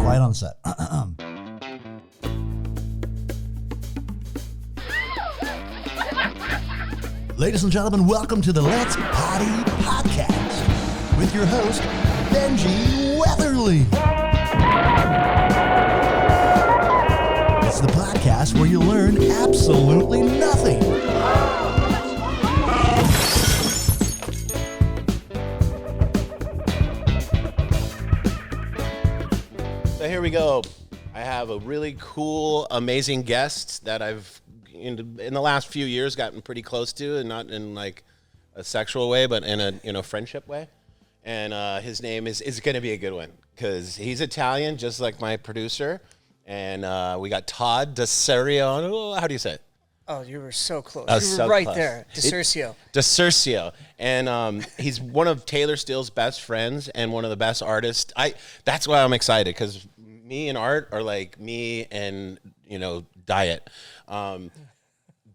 Quiet on set. Ladies and gentlemen, welcome to the Let's Poddy podcast with your host, Benji Weatherly. It's the podcast where you learn absolutely nothing. So here we go. I have a really cool, amazing guest that I've, in the last few years, gotten pretty close to, and not in like a sexual way, but in a friendship way. And his name is going to be a good one because he's Italian, just like my producer. And we got Todd DiCiurcio. How do you say it? Oh, you were so close. You were so right close. there. DiCiurcio. DiCiurcio. And he's one of Taylor Steele's best friends and one of the best artists. That's why I'm excited, because me and art are like me and, diet. Don't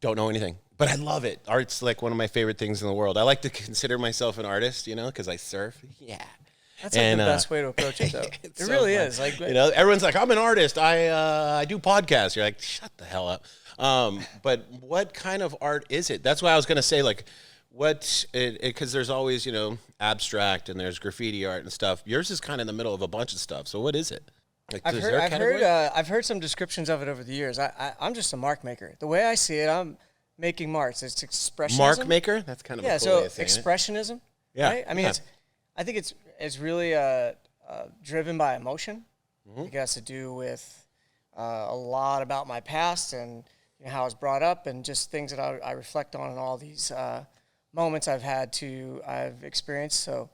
know anything, but I love it. Art's like one of my favorite things in the world. I like to consider myself an artist, because I surf. Yeah. That's like the best way to approach it, though. It so really fun. is. Like, everyone's like, I'm an artist. I do podcasts. You're like, shut the hell up. But what kind of art is it? That's why I was going to say, like, because there's always, abstract and there's graffiti art and stuff. Yours is kind of in the middle of a bunch of stuff. So what is it? Like, I've heard some descriptions of it over the years. I'm just a mark maker. The way I see it, I'm making marks. It's expressionism. Mark maker? That's kind of a cool way of saying expressionism. Yeah. Right? I mean, I think it's really driven by emotion. Mm-hmm. It has to do with a lot about my past and how I was brought up, and just things that I reflect on in all these moments I've experienced. So,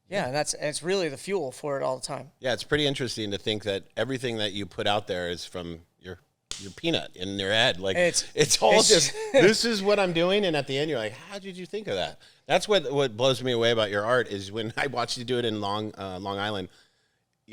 yeah, and it's really the fuel for it all the time. Yeah, it's pretty interesting to think that everything that you put out there is from your peanut in your head. Like it's just this is what I'm doing, and at the end you're like, how did you think of that? That's what blows me away about your art is when I watched you do it in Long Island.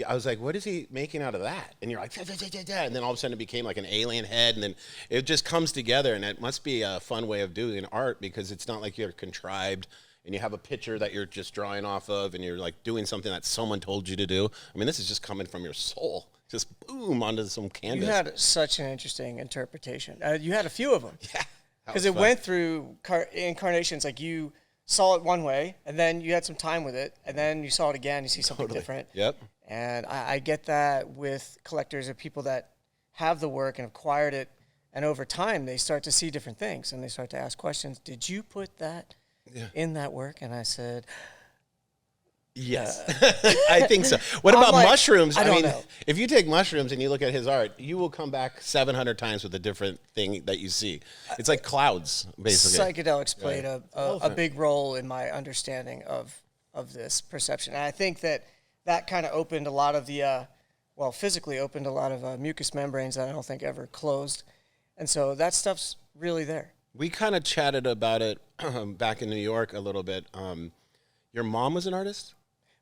I was like, what is he making out of that? And you're like, da, da, da, da, da. And then all of a sudden it became like an alien head, and then it just comes together, and it must be a fun way of doing art because it's not like you're contrived and you have a picture that you're just drawing off of and you're like doing something that someone told you to do. I mean, this is just coming from your soul, just boom onto some canvas. You had such an interesting interpretation. You had a few of them. Yeah. Because it went through incarnations. Like you saw it one way, and then you had some time with it, and then you saw it again, you see something different. Yep. And I get that with collectors or people that have the work and acquired it, and over time they start to see different things, and they start to ask questions. Did you put that in that work? And I said, yes. I think so. What about mushrooms? I don't know. If you take mushrooms and you look at his art, you will come back 700 times with a different thing that you see. It's like clouds, basically. Psychedelics played a big role in my understanding of this perception. And I think that kind of opened a lot of the, physically opened a lot of mucous membranes that I don't think ever closed. And so that stuff's really there. We kind of chatted about it back in New York a little bit. Your mom was an artist?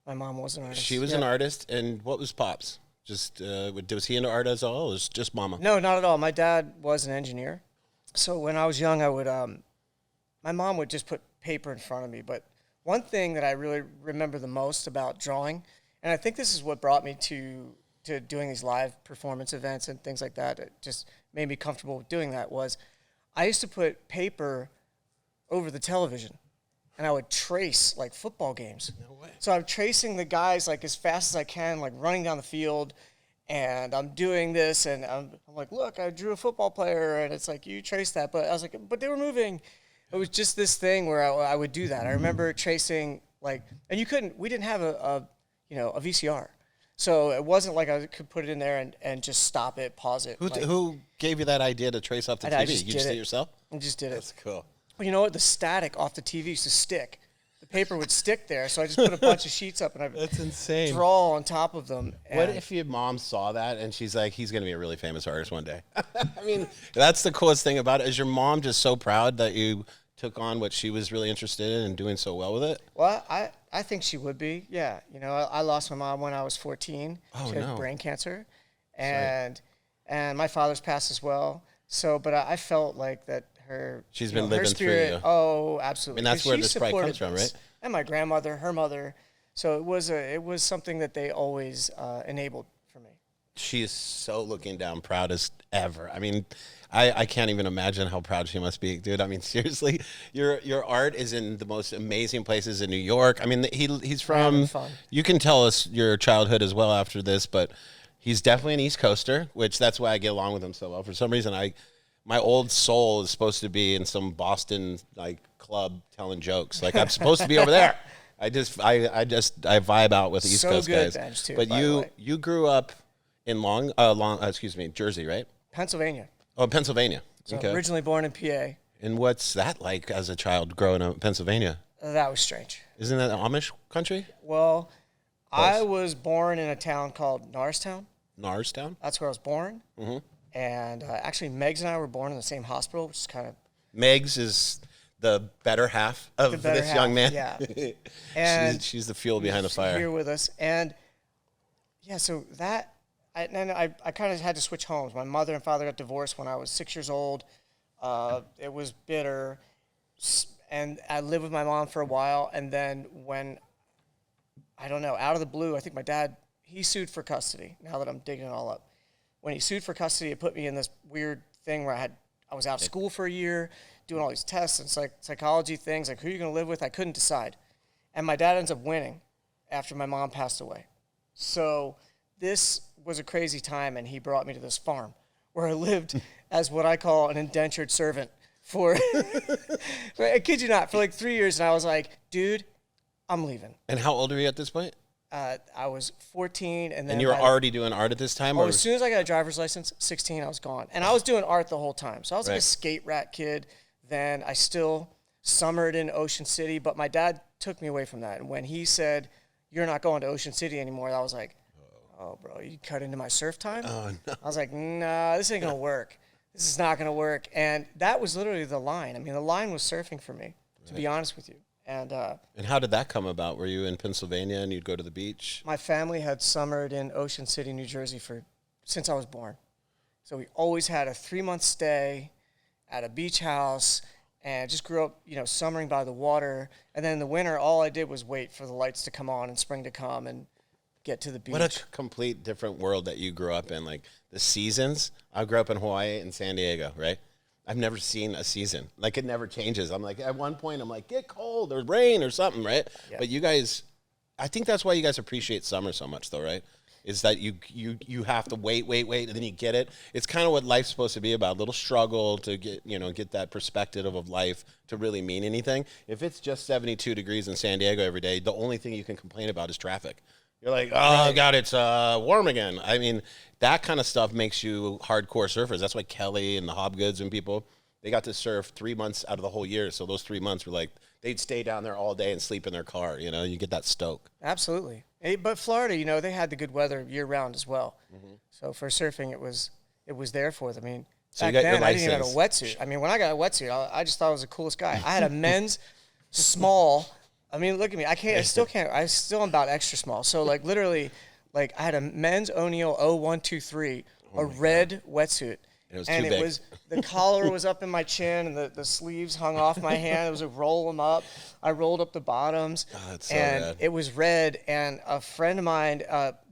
My mom was an artist. She was an artist. And what was Pops? Just was he into art as all, or was just Mama? No, not at all. My dad was an engineer. So when I was young, I would, my mom would just put paper in front of me. But one thing that I really remember the most about drawing, and I think this is what brought me to doing these live performance events and things like that, it just made me comfortable with doing that, was I used to put paper over the television, and I would trace like football games. No way. So I'm tracing the guys like as fast as I can, like running down the field, and I'm doing this, and I'm like, look, I drew a football player, and it's like, you traced that, but I was like, but they were moving. It was just this thing where I would do that. I remember tracing and we didn't have a VCR. So it wasn't like I could put it in there and just stop it, pause it. Who gave you that idea to trace off the TV? You just did it yourself? I just did it. That's cool. Well, you know what? The static off the TV used to stick. The paper would stick there, so I just put a bunch of sheets up and I That's insane. Draw on top of them. What if your mom saw that and she's like, he's going to be a really famous artist one day? I mean, that's the coolest thing about it. Is your mom just so proud that you took on what she was really interested in and doing so well with it? Well, I think she would be, yeah. I lost my mom when I was 14. Oh, she had brain cancer. And my father's passed as well. So, but I felt like that she's been living through you. Oh, absolutely. And that's where this pride comes from, right? And my grandmother, her mother. So it was something that they always enabled for me. She's so looking down, proudest ever. I mean, I can't even imagine how proud she must be, dude. I mean, seriously, your art is in the most amazing places in New York. I mean, he's from. You can tell us your childhood as well after this, but he's definitely an East Coaster, which that's why I get along with him so well. For some reason, my old soul is supposed to be in some Boston like club telling jokes. Like I'm supposed to be over there. I vibe out with East Coast guys. Bench too, but you grew up in Jersey, right? Pennsylvania. Oh, Pennsylvania. So okay. Originally born in PA. And what's that like as a child growing up in Pennsylvania? That was strange. Isn't that an Amish country? Well, I was born in a town called Norristown. Norristown? That's where I was born. Mm-hmm. And actually, Megs and I were born in the same hospital, which is kind of... Megs is the better half of this young man. Yeah. And she's the fuel behind the fire. Here with us. And, yeah, so that... I kind of had to switch homes. My mother and father got divorced when I was 6 years old. It was bitter. And I lived with my mom for a while. And then when, I don't know, out of the blue, I think my dad, he sued for custody, now that I'm digging it all up. When he sued for custody, it put me in this weird thing where I was out of school for a year, doing all these tests and psychology things, like who are you going to live with? I couldn't decide. And my dad ends up winning after my mom passed away. So this was a crazy time, and he brought me to this farm where I lived as what I call an indentured servant for, I kid you not, for like 3 years. And I was like, dude, I'm leaving. And how old are you at this point? I was 14. And you were already doing art at this time? As soon as I got a driver's license, 16, I was gone. And I was doing art the whole time. So I was like a skate rat kid. Then I still summered in Ocean City, but my dad took me away from that. And when he said, you're not going to Ocean City anymore, I was like, oh, bro, you cut into my surf time? Oh, no. I was like, nah, this ain't going to work. This is not going to work. And that was literally the line. I mean, the line was surfing for me, to be honest with you. And how did that come about? Were you in Pennsylvania and you'd go to the beach? My family had summered in Ocean City, New Jersey since I was born. So we always had a 3-month stay at a beach house and just grew up, summering by the water. And then in the winter, all I did was wait for the lights to come on and spring to come and get to the beach. What a complete different world that you grew up in. Like the seasons, I grew up in Hawaii and San Diego, right? I've never seen a season. Like it never changes. I'm like, at one point, I'm like, get cold or rain or something, right? Yeah. But you guys, I think that's why you guys appreciate summer so much though, right? Is that you have to wait, and then you get it. It's kind of what life's supposed to be about, a little struggle to get that perspective of life to really mean anything. If it's just 72 degrees in San Diego every day, the only thing you can complain about is traffic. You're like, oh, God, it's warm again. I mean, that kind of stuff makes you hardcore surfers. That's why Kelly and the Hobgoods and people, they got to surf 3 months out of the whole year. So those 3 months were like, they'd stay down there all day and sleep in their car. You get that stoke. Absolutely. But Florida, they had the good weather year-round as well. Mm-hmm. So for surfing, it was there for them. I mean, so back then, I didn't even have a wetsuit. I mean, when I got a wetsuit, I just thought I was the coolest guy. I had a men's small. I mean, look at me. I still can't. I still am about extra small. So, like, literally, I had a men's O'Neill 0123, a red wetsuit. It was too big. The collar was up in my chin, and the sleeves hung off my hand. It was roll them up. I rolled up the bottoms. Oh, that's so and rad. It was red. And a friend of mine,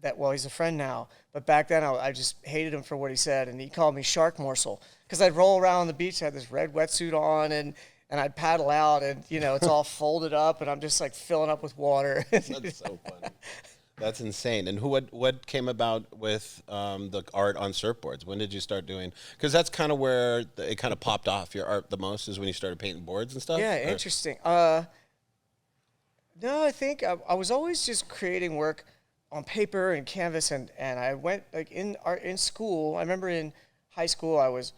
he's a friend now, but back then I just hated him for what he said, and he called me Shark Morsel because I'd roll around on the beach, I had this red wetsuit on, and I'd paddle out, and, it's all folded up, and I'm just, filling up with water. That's so funny. That's insane. And what came about with the art on surfboards? When did you start doing? Because that's kind of where it kind of popped off, your art the most, is when you started painting boards and stuff? Yeah, interesting. No, I think I was always just creating work on paper and canvas, and I went, in school. I remember in high school I was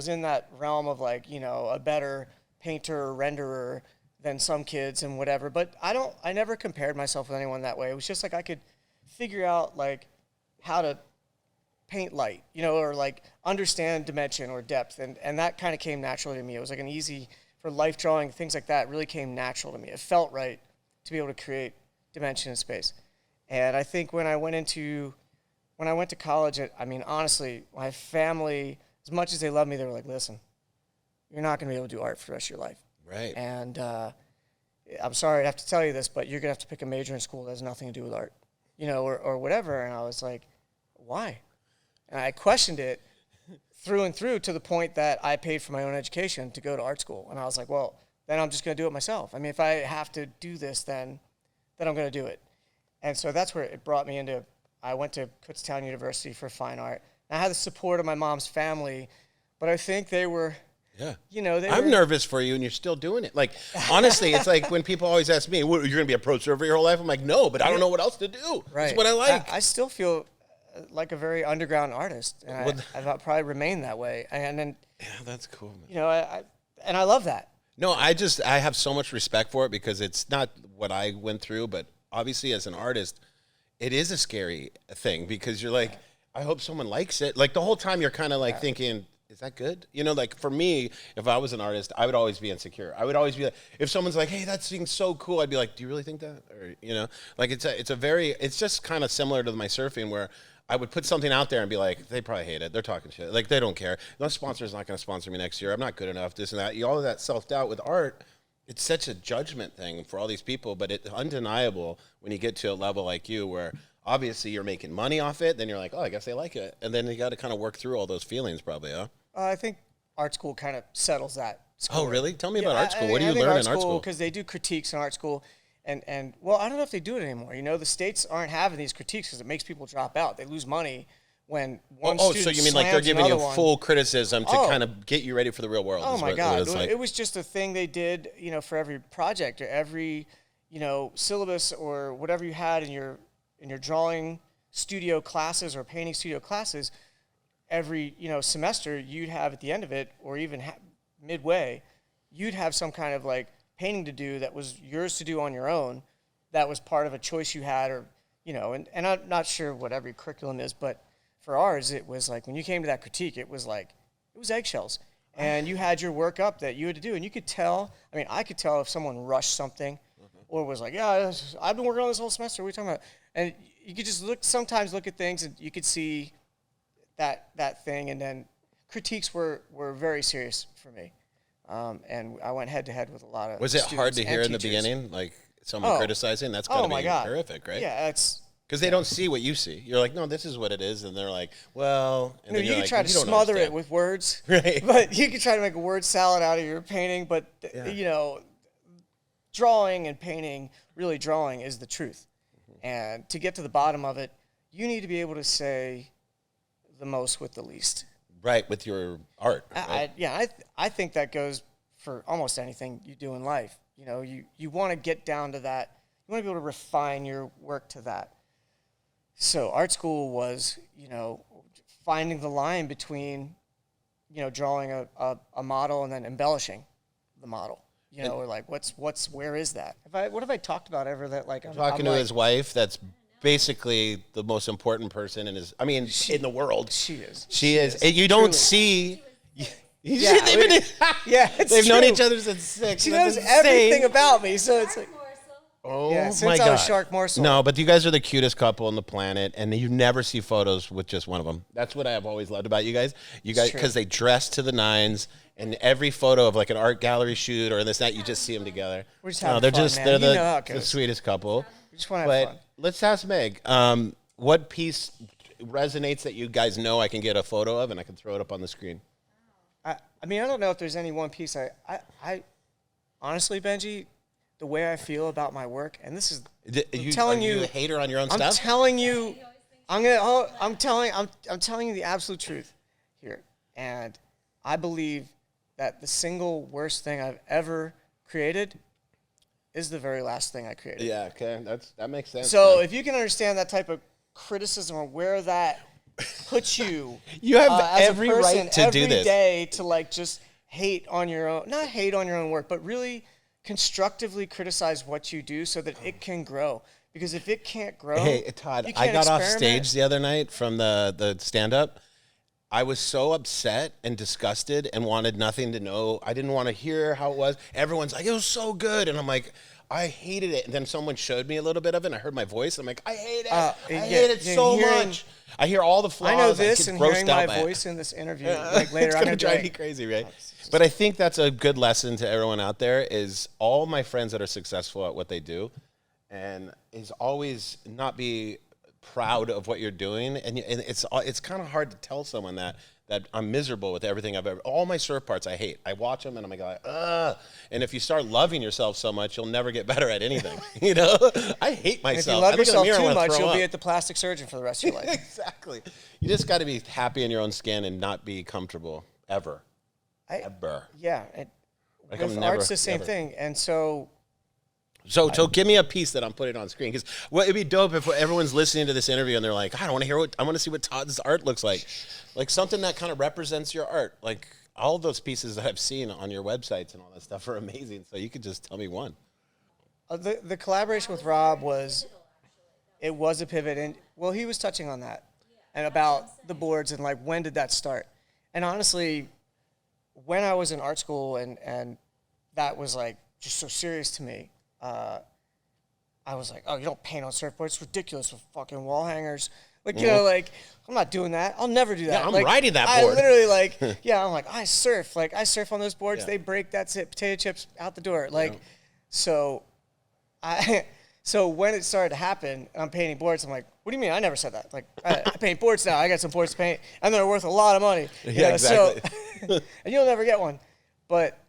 in that realm of a better painter or renderer than some kids and whatever. But I never compared myself with anyone that way. It was just I could figure out how to paint light, or understand dimension or depth. And that kind of came naturally to me. It was an easy, for life drawing, things like that really came natural to me. It felt right to be able to create dimension and space. And I think when I went to college, honestly, my family, as much as they love me, they were like, listen, you're not going to be able to do art for the rest of your life. Right. And I'm sorry I have to tell you this, but you're going to have to pick a major in school that has nothing to do with art, or whatever. And I was like, why? And I questioned it through and through to the point that I paid for my own education to go to art school. And I was like, well, then I'm just going to do it myself. I mean, if I have to do this, then I'm going to do it. And so that's where it brought me into, I went to Kutztown University for fine art. And I had the support of my mom's family, but I think they were, I'm nervous for you, and you're still doing it. Like, honestly, it's like when people always ask me, "What, you're going to be a pro surfer your whole life?" I'm like, no, but I don't know what else to do. Right. It's what I like. I still feel like a very underground artist, and I'll probably remain that way. And then, that's cool, man. You know, I love that. No, I have so much respect for it because it's not what I went through, but obviously as an artist, it is a scary thing because you're like, I hope someone likes it. Like the whole time you're kind of like thinking, is that good? You know, like for me, if I was an artist, I would always be insecure. I would always be like, if someone's like, hey, that thing's so cool, I'd be like, do you really think that? Or, you know, like it's just kind of similar to my surfing where I would put something out there and be like, they probably hate it. They're talking shit. Like, they don't care. No sponsor's not going to sponsor me next year. I'm not good enough, this and that. All of that self-doubt with art, it's such a judgment thing for all these people, but it's undeniable when you get to a level like you where obviously you're making money off it, then you're like, oh, I guess they like it. And then you got to kind of work through all those feelings probably, huh? I think art school kind of settles that score. Oh, really? Tell me about art school. What do you learn in art school? Because they do critiques in art school. And well, I don't know if they do it anymore. You know, the states aren't having these critiques because it makes people drop out. They lose money when one student so you mean like they're giving you full criticism to kind of get you ready for the real world? Oh, my God. It was just a thing they did, you know, for every project or every, you know, syllabus or whatever you had in your drawing studio classes or painting studio classes. Every, you know, semester you'd have at the end of it or even midway, you'd have some kind of like painting to do that was yours to do on your own. That was part of a choice you had or, you know, and I'm not sure what every curriculum is, but for ours, it was like when you came to that critique, it was eggshells. And you had your work up that you had to do. And you could tell, I mean, I could tell if someone rushed something or was like, yeah, I've been working on this whole semester. What are you talking about? And you could just sometimes look at things and you could see that thing. And then critiques were very serious for me. And I went head to head with a lot of Was it hard to hear in the teachers. beginning? Like someone criticizing? That's got to be horrific, right? Yeah, it's... Because they don't see what you see. You're like, no, this is what it is. And they're like, well... And you can try to smother it with words. Right. But you can try to make a word salad out of your painting. But, you know, drawing and painting, really drawing, is the truth. Mm-hmm. And to get to the bottom of it, you need to be able to say the most with the least. Right, with your art. Right? I think that goes for almost anything you do in life. You know, you want to get down to that. You want to be able to refine your work to that. So art school was, you know, finding the line between, you know, drawing a model and then embellishing the model. You know, or like where is that? What have I talked about ever that like I'm talking to his wife? That's basically the most important person in his. I mean, in the world. She is. She is. You don't Truly. See. They've known each other since 6. She knows everything about me, so it's like. Oh since my God! I was Shark Morsel. No, but you guys are the cutest couple on the planet, and you never see photos with just one of them. That's what I have always loved about you guys. You guys, because they dress to the nines, and every photo of like an art gallery shoot or this that you just see them together. We're just having fun, man. They're the sweetest couple. We just want to have fun. Let's ask Meg. What piece resonates that you guys know I can get a photo of, and I can throw it up on the screen? I mean, I don't know if there's any one piece. I honestly, Benji, the way I feel about my work, and this is, are you a hater on your own stuff? I'm telling you, I'm telling you the absolute truth here, and I believe that the single worst thing I've ever created is the very last thing I created. Yeah, okay, that makes sense. So man. if you can understand that type of criticism or where that puts you, you have as every a person, right to do this every day to like just hate on your own, not hate on your own work, but really constructively criticize what you do so that it can grow. Because if it can't grow, hey Todd, I got off stage the other night from the stand-up. I was so upset and disgusted and wanted nothing to know. I didn't want to hear how it was. Everyone's like, it was so good. And I'm like, I hated it. And then someone showed me a little bit of it, and I heard my voice. I'm like, I hate it. I hate it so much. I hear all the flaws. I know this, and hearing my voice in this interview like later, it's I'm going to drive me crazy, right? But I think that's a good lesson to everyone out there is all my friends that are successful at what they do, and is always not be proud of what you're doing, and it's kind of hard to tell someone that I'm miserable with everything I've ever. All my surf parts I hate. I watch them and I'm like, ugh. And if you start loving yourself so much, you'll never get better at anything. I hate myself. And if you love yourself too much, you'll be at the plastic surgeon for the rest of your life. Exactly. You just got to be happy in your own skin and not be comfortable ever. Ever. Yeah. With art's the same thing, and so give me a piece that I'm putting on screen, because it'd be dope if everyone's listening to this interview and they're like, I want to see what Todd's art looks like something that kind of represents your art. Like all of those pieces that I've seen on your websites and all that stuff are amazing. So you could just tell me one. The collaboration with Rob was a pivot, and he was touching on that and about the boards and like when did that start. And honestly, when I was in art school and that was like just so serious to me. I was like, oh, you don't paint on surfboards? It's ridiculous with fucking wall hangers. Like, I'm not doing that. I'll never do that. Yeah, I'm riding that board. I literally, I'm like, I surf. Like, I surf on those boards. Yeah. They break, that's it. Potato chips out the door. Like, so when it started to happen, I'm painting boards. I'm like, what do you mean? I never said that. Like, I paint boards now. I got some boards to paint, and they're worth a lot of money. Exactly. So, and you'll never get one. But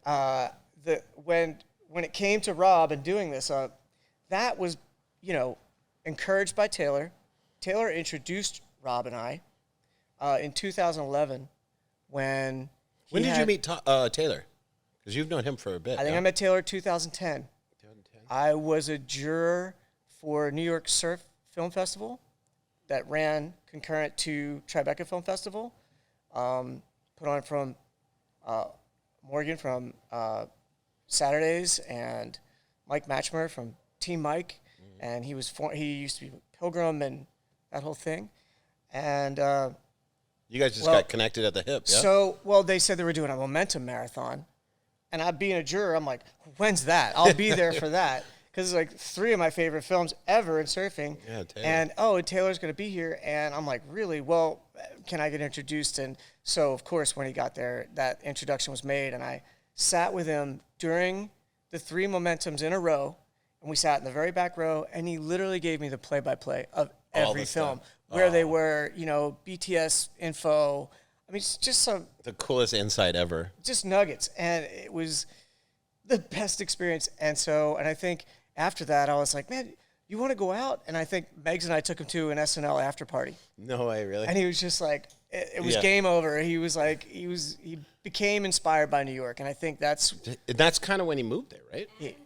when it came to Rob and doing this, that was, encouraged by Taylor. Taylor introduced Rob and I in 2011 when did you meet Taylor? Because you've known him for a bit. I think I met Taylor in 2010. I was a juror for New York Surf Film Festival that ran concurrent to Tribeca Film Festival, put on from Morgan from Saturdays and Mike Matchmer from Team Mike, and he used to be Pilgrim and that whole thing, and you guys just got connected at the hip. Yeah? So they said they were doing a Momentum marathon, and I being a juror, I'm like, when's that? I'll be there for that, because it's like 3 of my favorite films ever in surfing. Yeah, Taylor. And Taylor's going to be here, and I'm like, really? Well, can I get introduced? And so of course when he got there, that introduction was made, and I sat with him during the 3 Momentums in a row, and we sat in the very back row, and he literally gave me the play-by-play of every film, where they were, BTS info. I mean, it's just the coolest insight ever. Just nuggets, and it was the best experience. And I think after that, I was like, man, you want to go out? And I think Megs and I took him to an SNL after party. No way, really? And he was just like, it was game over. He was like, he became inspired by New York, and I think that's kind of when he moved there, right?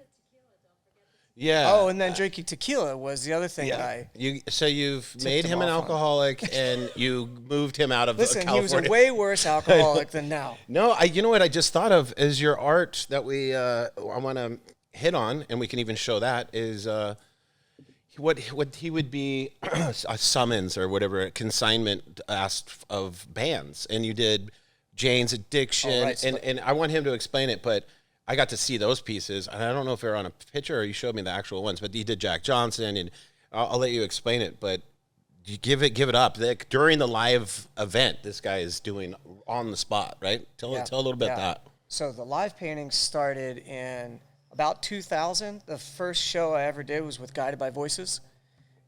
Yeah. Oh, and then drinking tequila was the other thing that you've made him an alcoholic, and you moved him out of California. He was a way worse alcoholic than now. No, you know what I just thought of is your art that I want to hit on, and we can even show that, is what he would be a summons or whatever, a consignment asked of bands, and you did Jane's Addiction, and I want him to explain it, but I got to see those pieces, and I don't know if they're on a picture or you showed me the actual ones, but he did Jack Johnson, and I'll let you explain it, but you give it up. During the live event, this guy is doing on the spot, right? Tell a little bit of that. So the live painting started in about 2000. The first show I ever did was with Guided by Voices.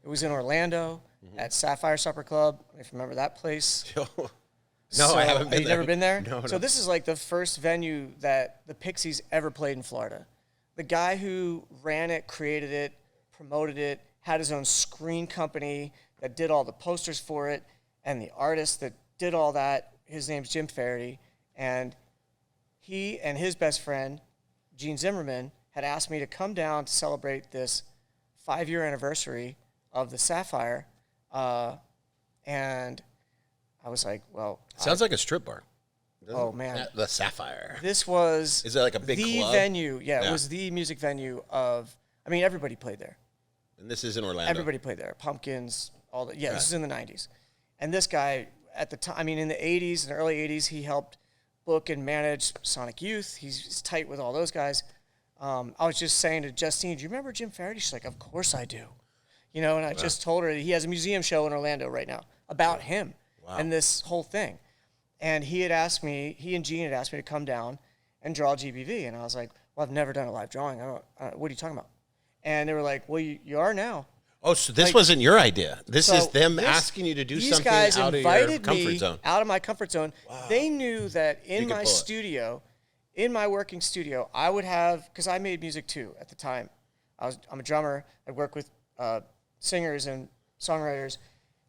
It was in Orlando at Sapphire Supper Club, if you remember that place. No, I haven't been there. Have you never been there? No. So this is like the first venue that the Pixies ever played in Florida. The guy who ran it, created it, promoted it, had his own screen company that did all the posters for it, and the artist that did all that, his name's Jim Faraday, and he and his best friend, Gene Zimmerman, had asked me to come down to celebrate this 5-year anniversary of the Sapphire, and I was like, well... Sounds like a strip bar. Oh, man. The Sapphire. This was... Is it like a big club? Venue. Yeah, it was the music venue of... I mean, everybody played there. And this is in Orlando? Everybody played there. Pumpkins, all that. Yeah, This is in the 90s. And this guy, at the time... I mean, in the 80s, in the early 80s, he helped book and manage Sonic Youth. He's tight with all those guys. I was just saying to Justine, do you remember Jim Faraday? She's like, of course I do. And I just told her that he has a museum show in Orlando right now about him. Wow. And this whole thing. And he and Gene had asked me to come down and draw GBV. And I was like, well, I've never done a live drawing. What are you talking about? And they were like, well, you are now. Oh, so this wasn't your idea. This is them asking you to do something out of your comfort zone. Out of my comfort zone. Wow. They knew that in my studio, in my working studio, I would have, because I made music too at the time. I'm a drummer. I work with singers and songwriters.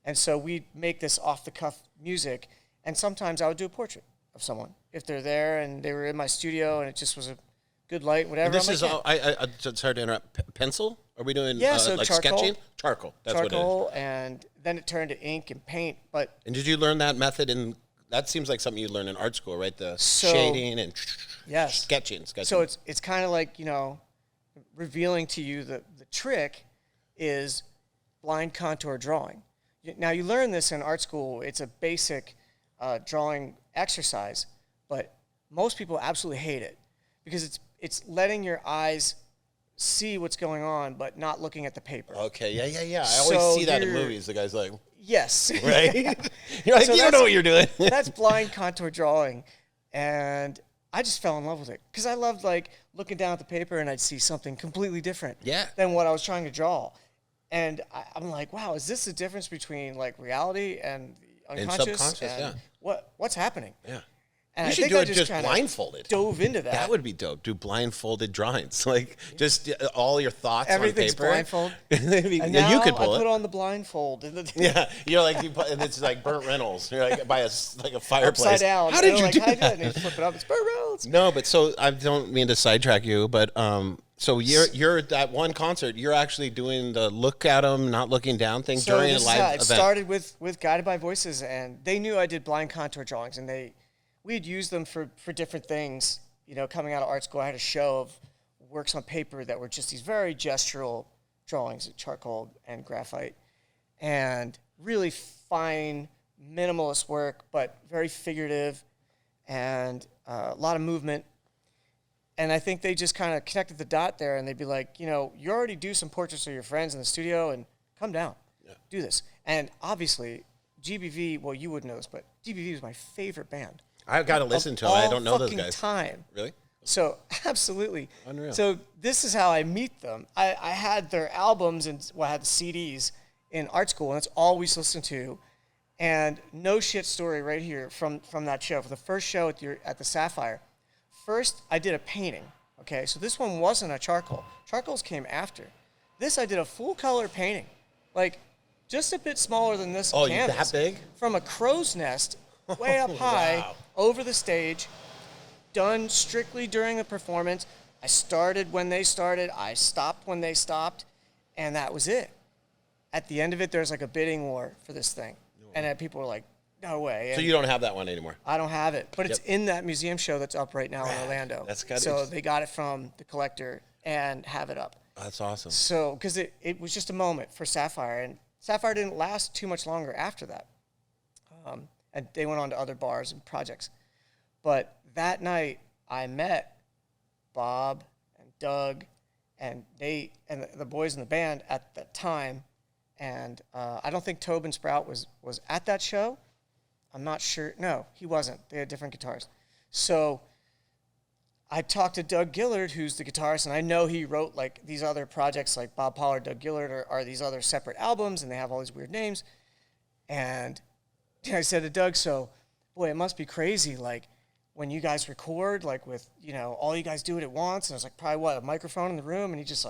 And so we'd make this off-the-cuff music. And sometimes I would do a portrait of someone. If they're there and they were in my studio and it just was a good light, whatever. And this is all, sorry to interrupt, pencil? Are we doing so like charcoal. Sketching? Charcoal, that's charcoal, what it is. And then it turned to ink and paint. And did you learn that method in, that seems like something you learn in art school, right? The shading and sketching. So it's kind of like, revealing to you the trick is blind contour drawing. Now, you learn this in art school. It's a basic drawing exercise, but most people absolutely hate it because it's letting your eyes see what's going on, but not looking at the paper. Okay, yeah. I always see that in movies. The guy's like, yes. Right? You're like, you don't know what you're doing. That's blind contour drawing. And I just fell in love with it because I loved looking down at the paper and I'd see something completely different than what I was trying to draw. And I'm like, wow, is this the difference between reality and unconscious? And what's happening? Yeah. And you should do it just blindfolded. Dove into that. That would be dope. Do blindfolded drawings, just all your thoughts Everything's on paper. blindfold. And now you could pull I put on the blindfold. You're like, and it's like Burt Reynolds. You're like by a fireplace. Upside down. How did you do that? And you flip it up. It's Burt Reynolds. No, but so I don't mean to sidetrack you, but so you're at that one concert. You're actually doing the look at them, not looking down thing during a live event. It started with Guided by Voices, and they knew I did blind contour drawings, and we had used them for different things. Coming out of art school, I had a show of works on paper that were just these very gestural drawings of charcoal and graphite, and really fine, minimalist work, but very figurative, and a lot of movement. And I think they just kind of connected the dot there, and they'd be like, you already do some portraits of your friends in the studio, and come down, do this. And obviously, GBV, well, you wouldn't know this, but GBV was my favorite band. I've got to listen to them. I don't know those guys. Time. Really? So, absolutely. Unreal. So, this is how I meet them. I had their albums and I had the CDs in art school, and that's all we listened to. And no shit story right here from that show. For the first show at the Sapphire, first I did a painting. Okay, so this one wasn't a charcoal. Charcoals came after. This I did a full color painting, just a bit smaller than this canvas. That big? From a crow's nest, way up high, over the stage, done strictly during the performance. I started when they started, I stopped when they stopped, and that was it. At the end of it, there's a bidding war for this thing. And then people were like, no way. So you don't have that one anymore? I don't have it, but it's in that museum show that's up right now in Orlando. So they got it from the collector and have it up. That's awesome. So, because it was just a moment for Sapphire, and Sapphire didn't last too much longer after that. And they went on to other bars and projects. But that night, I met Bob and Doug and Nate and the boys in the band at that time. And I don't think Tobin Sprout was at that show. I'm not sure. No, he wasn't. They had different guitars. So I talked to Doug Gillard, who's the guitarist, and I know he wrote these other projects like Bob Pollard, Doug Gillard are these other separate albums, and they have all these weird names. And I said to Doug, so, boy, it must be crazy, when you guys record, with, all you guys do it at once, and there's probably, a microphone in the room, and he just,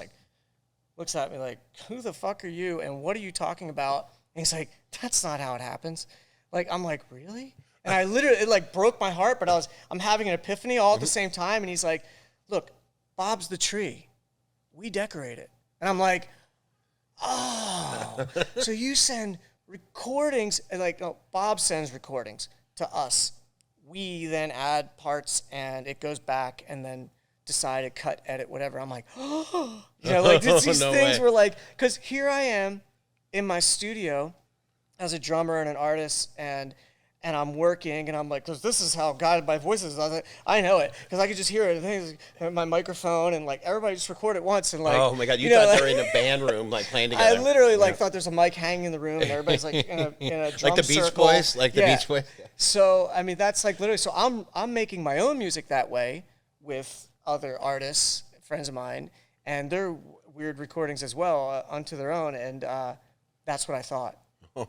looks at me who the fuck are you, and what are you talking about? And he's like, that's not how it happens. I'm like, really? And I literally, it broke my heart, but I'm having an epiphany all at the same time, and he's like, look, Bob's the tree. We decorate it. And I'm like, oh, so you send recordings, Bob sends recordings to us. We then add parts, and it goes back, and then decide to cut, edit, whatever. I'm like, oh, these things were because here I am in my studio as a drummer and an artist, and I'm working, and I'm like, because this is how Guided by Voices. I know it, because I could just hear it. My microphone, and everybody just record at once, and oh my god, you thought they were in a band room, playing together. I literally thought there's a mic hanging in the room, and everybody's in a drum the Beach circle. Boys, the Beach Boys. So I mean, that's literally. So I'm making my own music that way with other artists, friends of mine, and weird recordings as well unto their own, and that's what I thought.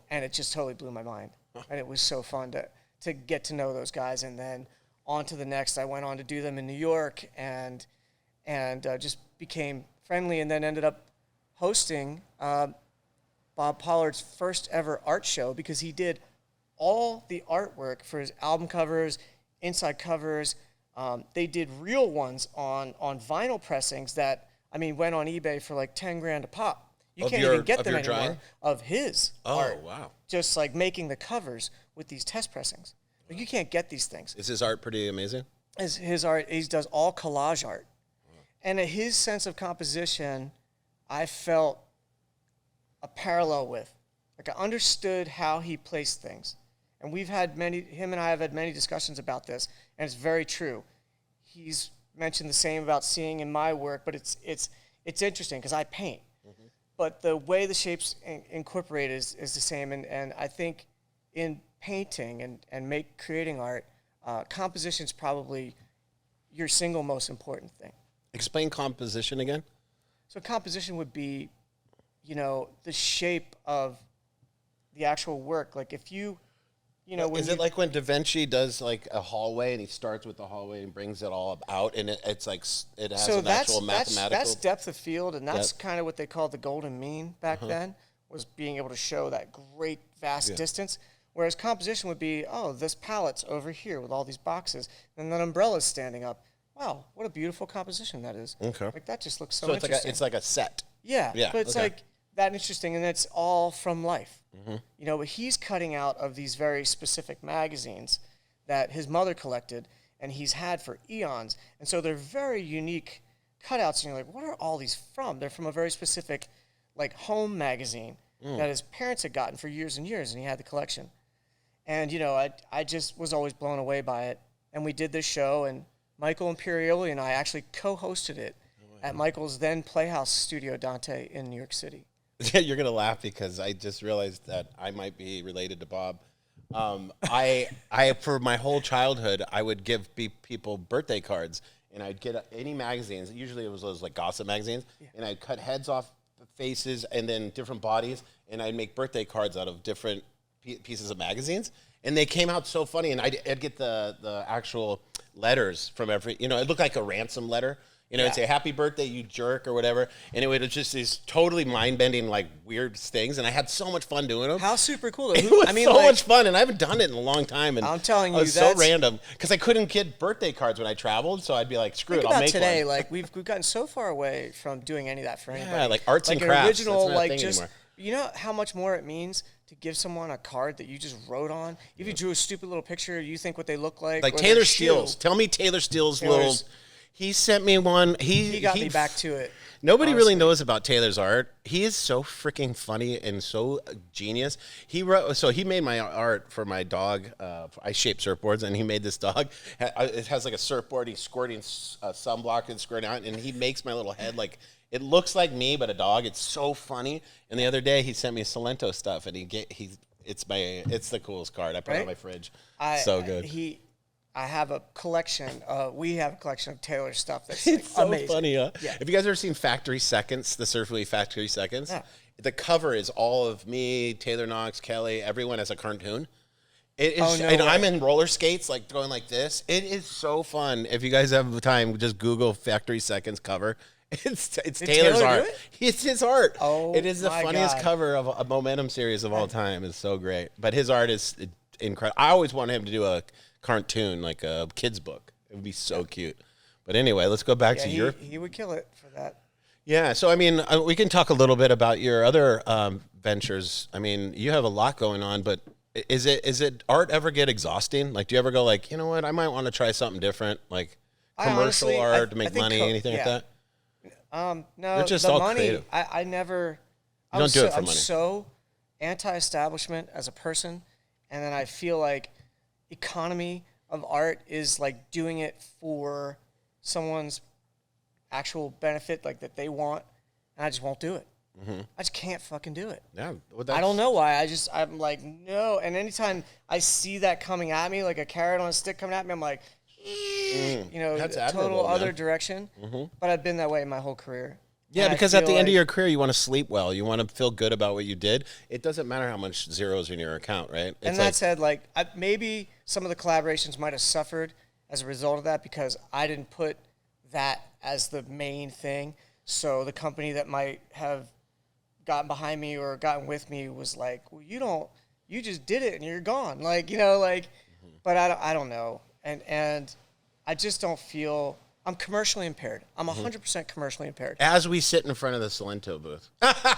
And it just totally blew my mind. And it was so fun to get to know those guys. And then on to the next. I went on to do them in New York and just became friendly, and then ended up hosting Bob Pollard's first ever art show, because he did all the artwork for his album covers, inside covers. They did real ones on vinyl pressings that, I mean, went on eBay for like 10 grand a pop. You can't even get them anymore. Drawing? Of his art. Oh, wow. Just like making the covers with these test pressings. Like, you can't get these things. Is his art pretty amazing? His art, he does all collage art. And his sense of composition, I felt a parallel with. Like, I understood how he placed things. And him and I have had many discussions about this, and it's very true. He's mentioned the same about seeing in my work, but it's interesting because I paint. Mm-hmm. But the way the shapes incorporate is the same, and I think in painting and creating art, composition is probably your single most important thing. Explain composition again. So composition would be, the shape of the actual work. Like if you is it like when Da Vinci does like a hallway and he starts with the hallway and brings it all out, and it's like it has an actual mathematical. That's depth of field, and that's kind of what they called the golden mean back then, was being able to show that great vast distance. Whereas composition would be, this palette's over here with all these boxes, and then umbrella's standing up. Wow, what a beautiful composition that is. Okay. Like, that just looks so interesting. It's like a set. Yeah, but it's like that interesting, and it's all from life. Mm-hmm. But he's cutting out of these very specific magazines that his mother collected, and he's had for eons. And so they're very unique cutouts, and you're like, what are all these from? They're from a very specific, like, home magazine that his parents had gotten for years and years, and he had the collection. And, I just was always blown away by it. And we did this show, and Michael Imperioli and I actually co-hosted it at Michael's then Playhouse Studio Dante in New York City. You're going to laugh because I just realized that I might be related to Bob. I for my whole childhood, I would give people birthday cards, and I'd get any magazines. Usually it was those like gossip magazines, and I'd cut heads off faces and then different bodies, and I'd make birthday cards out of different pieces of magazines. And they came out so funny, and I'd get the actual letters from every, it looked like a ransom letter. It'd say, happy birthday, you jerk, or whatever. And it was just these totally mind-bending, like, weird things. And I had so much fun doing them. How super cool. It was so much fun, and I haven't done it in a long time. And I'm telling you, it was so random. Because I couldn't get birthday cards when I traveled, so I'd be like, screw it, I'll make today, one. like, we've gotten so far away from doing any of that for anybody. Yeah, like arts and crafts. Like an original, that's not a thing anymore. You know how much more it means to give someone a card that you just wrote on? If you drew a stupid little picture, you think what they look like. Like Taylor Steele's. Tell me Taylor Steele's little... He sent me one. He got me back to it. Nobody really knows about Taylor's art. He is so freaking funny and so genius. He made my art for my dog. I shape surfboards, and he made this dog. It has like a surfboard. He's squirting sunblock and squirting out, and he makes my little head like it looks like me, but a dog. It's so funny. And the other day, he sent me Salento stuff, and it's the coolest card. I put it on my fridge. So good. I have a collection. We have a collection of Taylor stuff that's it's so amazing. Funny, huh? Yeah. Have you guys ever seen Factory Seconds, the Surfly Factory Seconds? Yeah. The cover is all of me, Taylor Knox, Kelly, everyone as a cartoon. It is, I'm in roller skates, like going like this. It is so fun. If you guys have the time, just Google Factory Seconds cover. It's Taylor's art. It's his art. Oh, it is the funniest cover of a Momentum series of all time. It's so great. But his art is incredible. I always wanted him to do a cartoon, like a kid's book. It would be so cute. But anyway, let's go back to your... He would kill it for that. Yeah, so I mean, we can talk a little bit about your other ventures. I mean, you have a lot going on, but is it art ever get exhausting? Like, do you ever go like, you know what, I might want to try something different, like commercial art to make money, anything like that? No, you're just the all money, creative. I never... You don't do it for money. I'm so anti-establishment as a person, and then I feel like economy of art is like doing it for someone's actual benefit, like that they want, and I just won't do it. Mm-hmm. I just can't fucking do it. Yeah, I don't know why. I'm like, no. And anytime I see that coming at me, like a carrot on a stick coming at me, I'm like, that's total other direction. Mm-hmm. But I've been that way my whole career. Yeah, because at the end of your career, you want to sleep well. You want to feel good about what you did. It doesn't matter how much zeros in your account, right? And that said, like, maybe some of the collaborations might have suffered as a result of that because I didn't put that as the main thing. So the company that might have gotten behind me or gotten with me was like, well, you just did it and you're gone. Like, but I don't know. And I just don't feel... I'm commercially impaired. I'm 100% commercially impaired. As we sit in front of the Salento booth.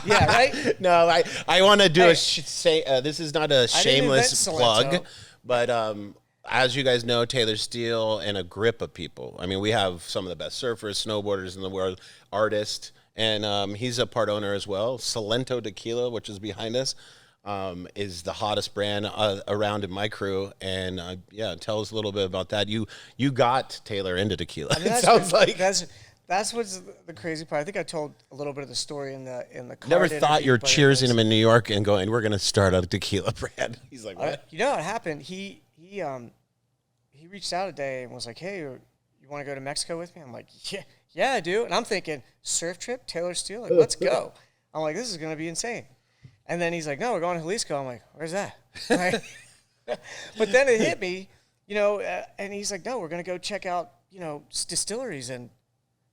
Yeah, right? No, I want to do this is not a shameless plug, but as you guys know, Taylor Steele and a grip of people. I mean, we have some of the best surfers, snowboarders in the world, artists, and he's a part owner as well. Salento Tequila, which is behind us, is the hottest brand around in my crew, and tell us a little bit about that. You got Taylor into tequila. I mean, it sounds like that's what's the crazy part. I think I told a little bit of the story in the card. Never thought you're cheersing him in New York and going, "We're going to start a tequila brand." He's like, "What?" You know what happened? He reached out a day and was like, "Hey, you want to go to Mexico with me?" I'm like, "Yeah, I do." And I'm thinking, surf trip, Taylor Steele, like, let's go. I'm like, this is going to be insane. And then he's like, "No, we're going to Jalisco." I'm like, "Where's that?" But then it hit me, and he's like, "No, we're going to go check out, distilleries and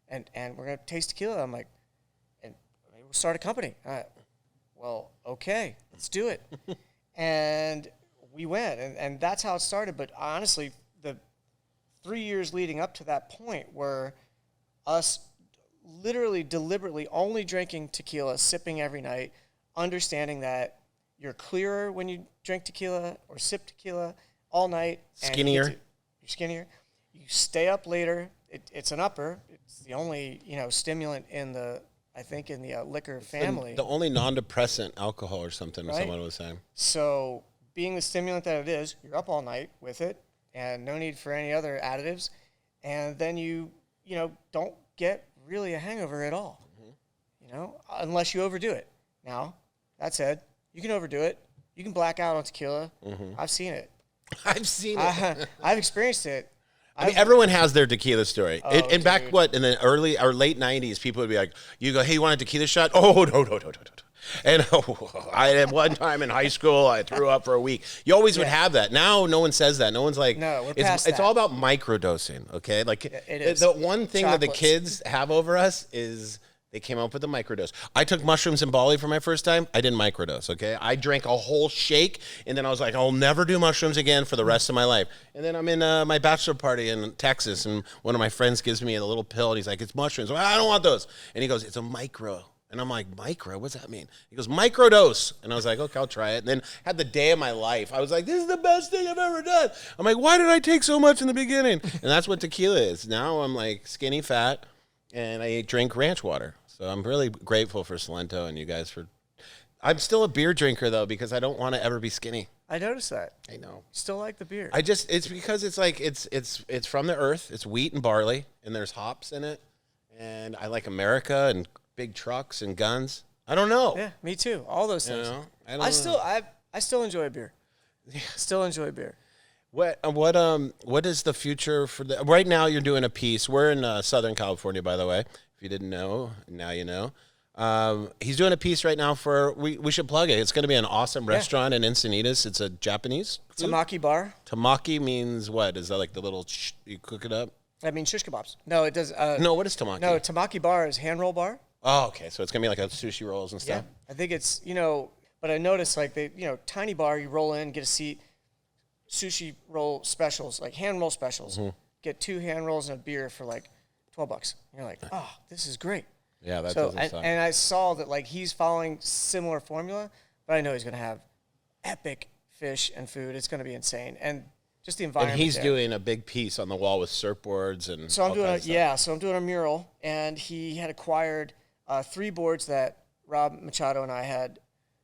we're going to taste tequila." I'm like, "And maybe we'll start a company." Well, okay, let's do it. And we went, and that's how it started. But honestly, the 3 years leading up to that point were us literally deliberately only drinking tequila, sipping every night, understanding that you're clearer when you drink tequila or sip tequila all night. Skinnier. You're skinnier. You stay up later. It's an upper. It's the only, stimulant in the liquor family. The only non-depressant alcohol or something, right? Someone was saying. So being the stimulant that it is, you're up all night with it and no need for any other additives. And then you don't get really a hangover at all, unless you overdo it. Now, that said, you can overdo it. You can black out on tequila. Mm-hmm. I've seen it. I've experienced it. I mean, everyone has their tequila story. And back in the early or late 90s, people would be like, you go, "Hey, you want a tequila shot?" "Oh, no. And I had one time in high school, I threw up for a week. You always would have that. Now, no one says that. No one's like, no, we're past it's all about microdosing, okay? Like, it is. The one thing that the kids have over us is they came up with a microdose. I took mushrooms in Bali for my first time. I didn't microdose, okay? I drank a whole shake, and then I was like, I'll never do mushrooms again for the rest of my life. And then I'm in my bachelor party in Texas, and one of my friends gives me a little pill, and he's like, "It's mushrooms." "Well, I don't want those." And he goes, "It's a micro." And I'm like, "Micro? What's that mean?" He goes, "Microdose." And I was like, "Okay, I'll try it." And then had the day of my life. I was like, "This is the best thing I've ever done." I'm like, "Why did I take so much in the beginning?" And that's what tequila is. Now I'm like skinny fat, and I drink ranch water. So I'm really grateful for Salento and you guys I'm still a beer drinker, though, because I don't want to ever be skinny. I noticed that. I know. Still like the beer. It's because it's like, it's from the earth. It's wheat and barley, and there's hops in it. And I like America and big trucks and guns. I don't know. Yeah, me too. All those things. I still enjoy a beer. Yeah. Still enjoy beer. What is the future for right now? You're doing a piece. We're in Southern California, by the way. If you didn't know, now you know. He's doing a piece right now we should plug it. It's going to be an awesome restaurant in Encinitas. It's a Japanese food. Tamaki bar. Tamaki means what? Is that like the little you cook it up? I mean shish kebabs. No, it does. No, what is tamaki? No, tamaki bar is hand roll bar. Oh, okay. So it's going to be like a sushi rolls and stuff. Yeah, I think it's, but I noticed like tiny bar, you roll in, get a seat, sushi roll specials, like hand roll specials. Mm-hmm. Get 2 hand rolls and a beer for like $12. You're like, "Oh, this is great." Yeah, that doesn't suck. And I saw that like he's following similar formula, but I know he's going to have epic fish and food. It's going to be insane, and just the environment. And he's doing a big piece on the wall with surfboards and. So I'm doing a mural, and he had acquired 3 boards that Rob Machado and I had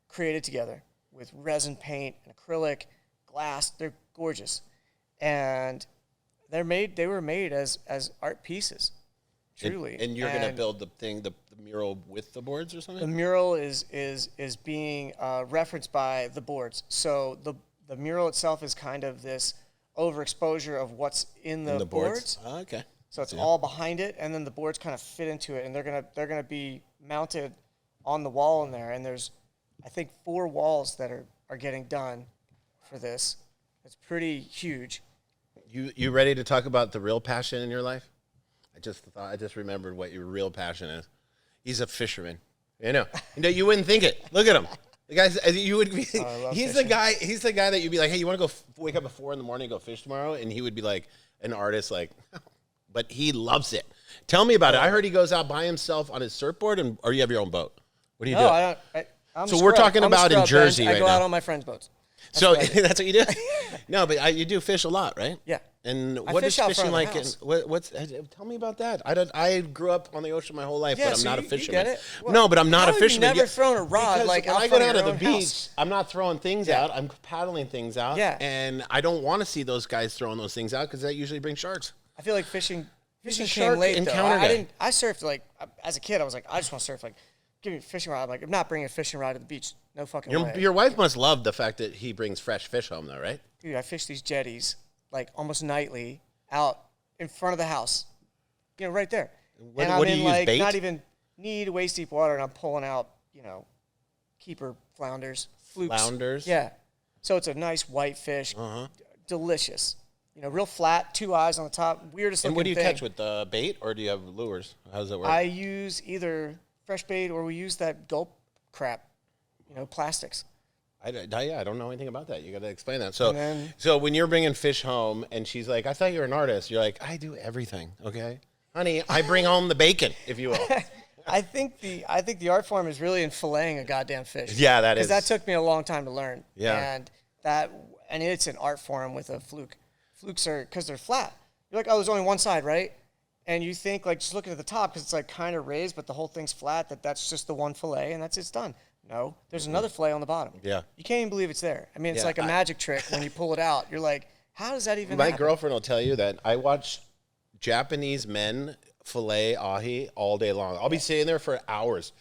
created together with resin paint and acrylic, glass. They're gorgeous, and they were made as art pieces. Truly. And you're going to build the mural with the boards or something? The mural is being referenced by the boards. So the mural itself is kind of this overexposure of what's in the boards. Oh, okay. So it's all behind it, and then the boards kind of fit into it, and they're gonna be mounted on the wall in there, and there's, I think, 4 walls that are getting done for this. It's pretty huge. You ready to talk about the real passion in your life? I just remembered what your real passion is. He's a fisherman. You wouldn't think it. Look at him. The guy's you would be. He's fishing. The guy. He's the guy that you'd be like, hey, you want to go wake up at 4 a.m. and go fish tomorrow? And he would be like an artist, like, but he loves it. Tell me about it. I heard he goes out by himself on his surfboard, or you have your own boat. What do you do? No, I'm so we're talking about in Jersey right now. I go out on my friends' boats. That's what you do? No, but you do fish a lot, right? Yeah. And what is fishing like? Tell me about that. I grew up on the ocean my whole life, but I'm not a fisherman. You get it? Well, no, but I'm not a fisherman. You've never thrown a rod because like when out I go front down of to your the own beach, house. I'm not throwing things out. I'm paddling things out. Yeah. And I don't want to see those guys throwing those things out because that usually brings sharks. I feel like fishing came shark late, though. encounter I surfed, like, as a kid, I was like, I just want to surf. Like, give me a fishing rod. I'm like, I'm not bringing a fishing rod to the beach. No fucking way. Your wife must love the fact that he brings fresh fish home, though, right? Dude, I fish these jetties, like, almost nightly out in front of the house. Right there. What I'm do you use, bait? Not even waist deep water, and I'm pulling out, keeper flounders, flukes. Flounders? Yeah. So it's a nice white fish. Delicious. Real flat, 2 eyes on the top. Weirdest looking thing. And what do you catch with the bait, or do you have lures? How does that work? I use either fresh bait or we use that gulp crap, plastics. I don't know anything about that. You got to explain that. So when you're bringing fish home and she's like, I thought you were an artist. You're like, I do everything. Okay, honey, I bring home the bacon, if you will. I think the art form is really in filleting a goddamn fish. Yeah, that is. Because that took me a long time to learn. Yeah. And it's an art form with a fluke. Flukes are, because they're flat. You're like, oh, there's only one side, right? And you think, like, just looking at the top, because it's, like, kind of raised, but the whole thing's flat, that's just the one fillet, and it's done. No, there's another fillet on the bottom. Yeah. You can't even believe it's there. I mean, it's like a magic trick when you pull it out. You're like, how does that even happen? My girlfriend will tell you that I watch Japanese men fillet ahi all day long. I'll be sitting there for hours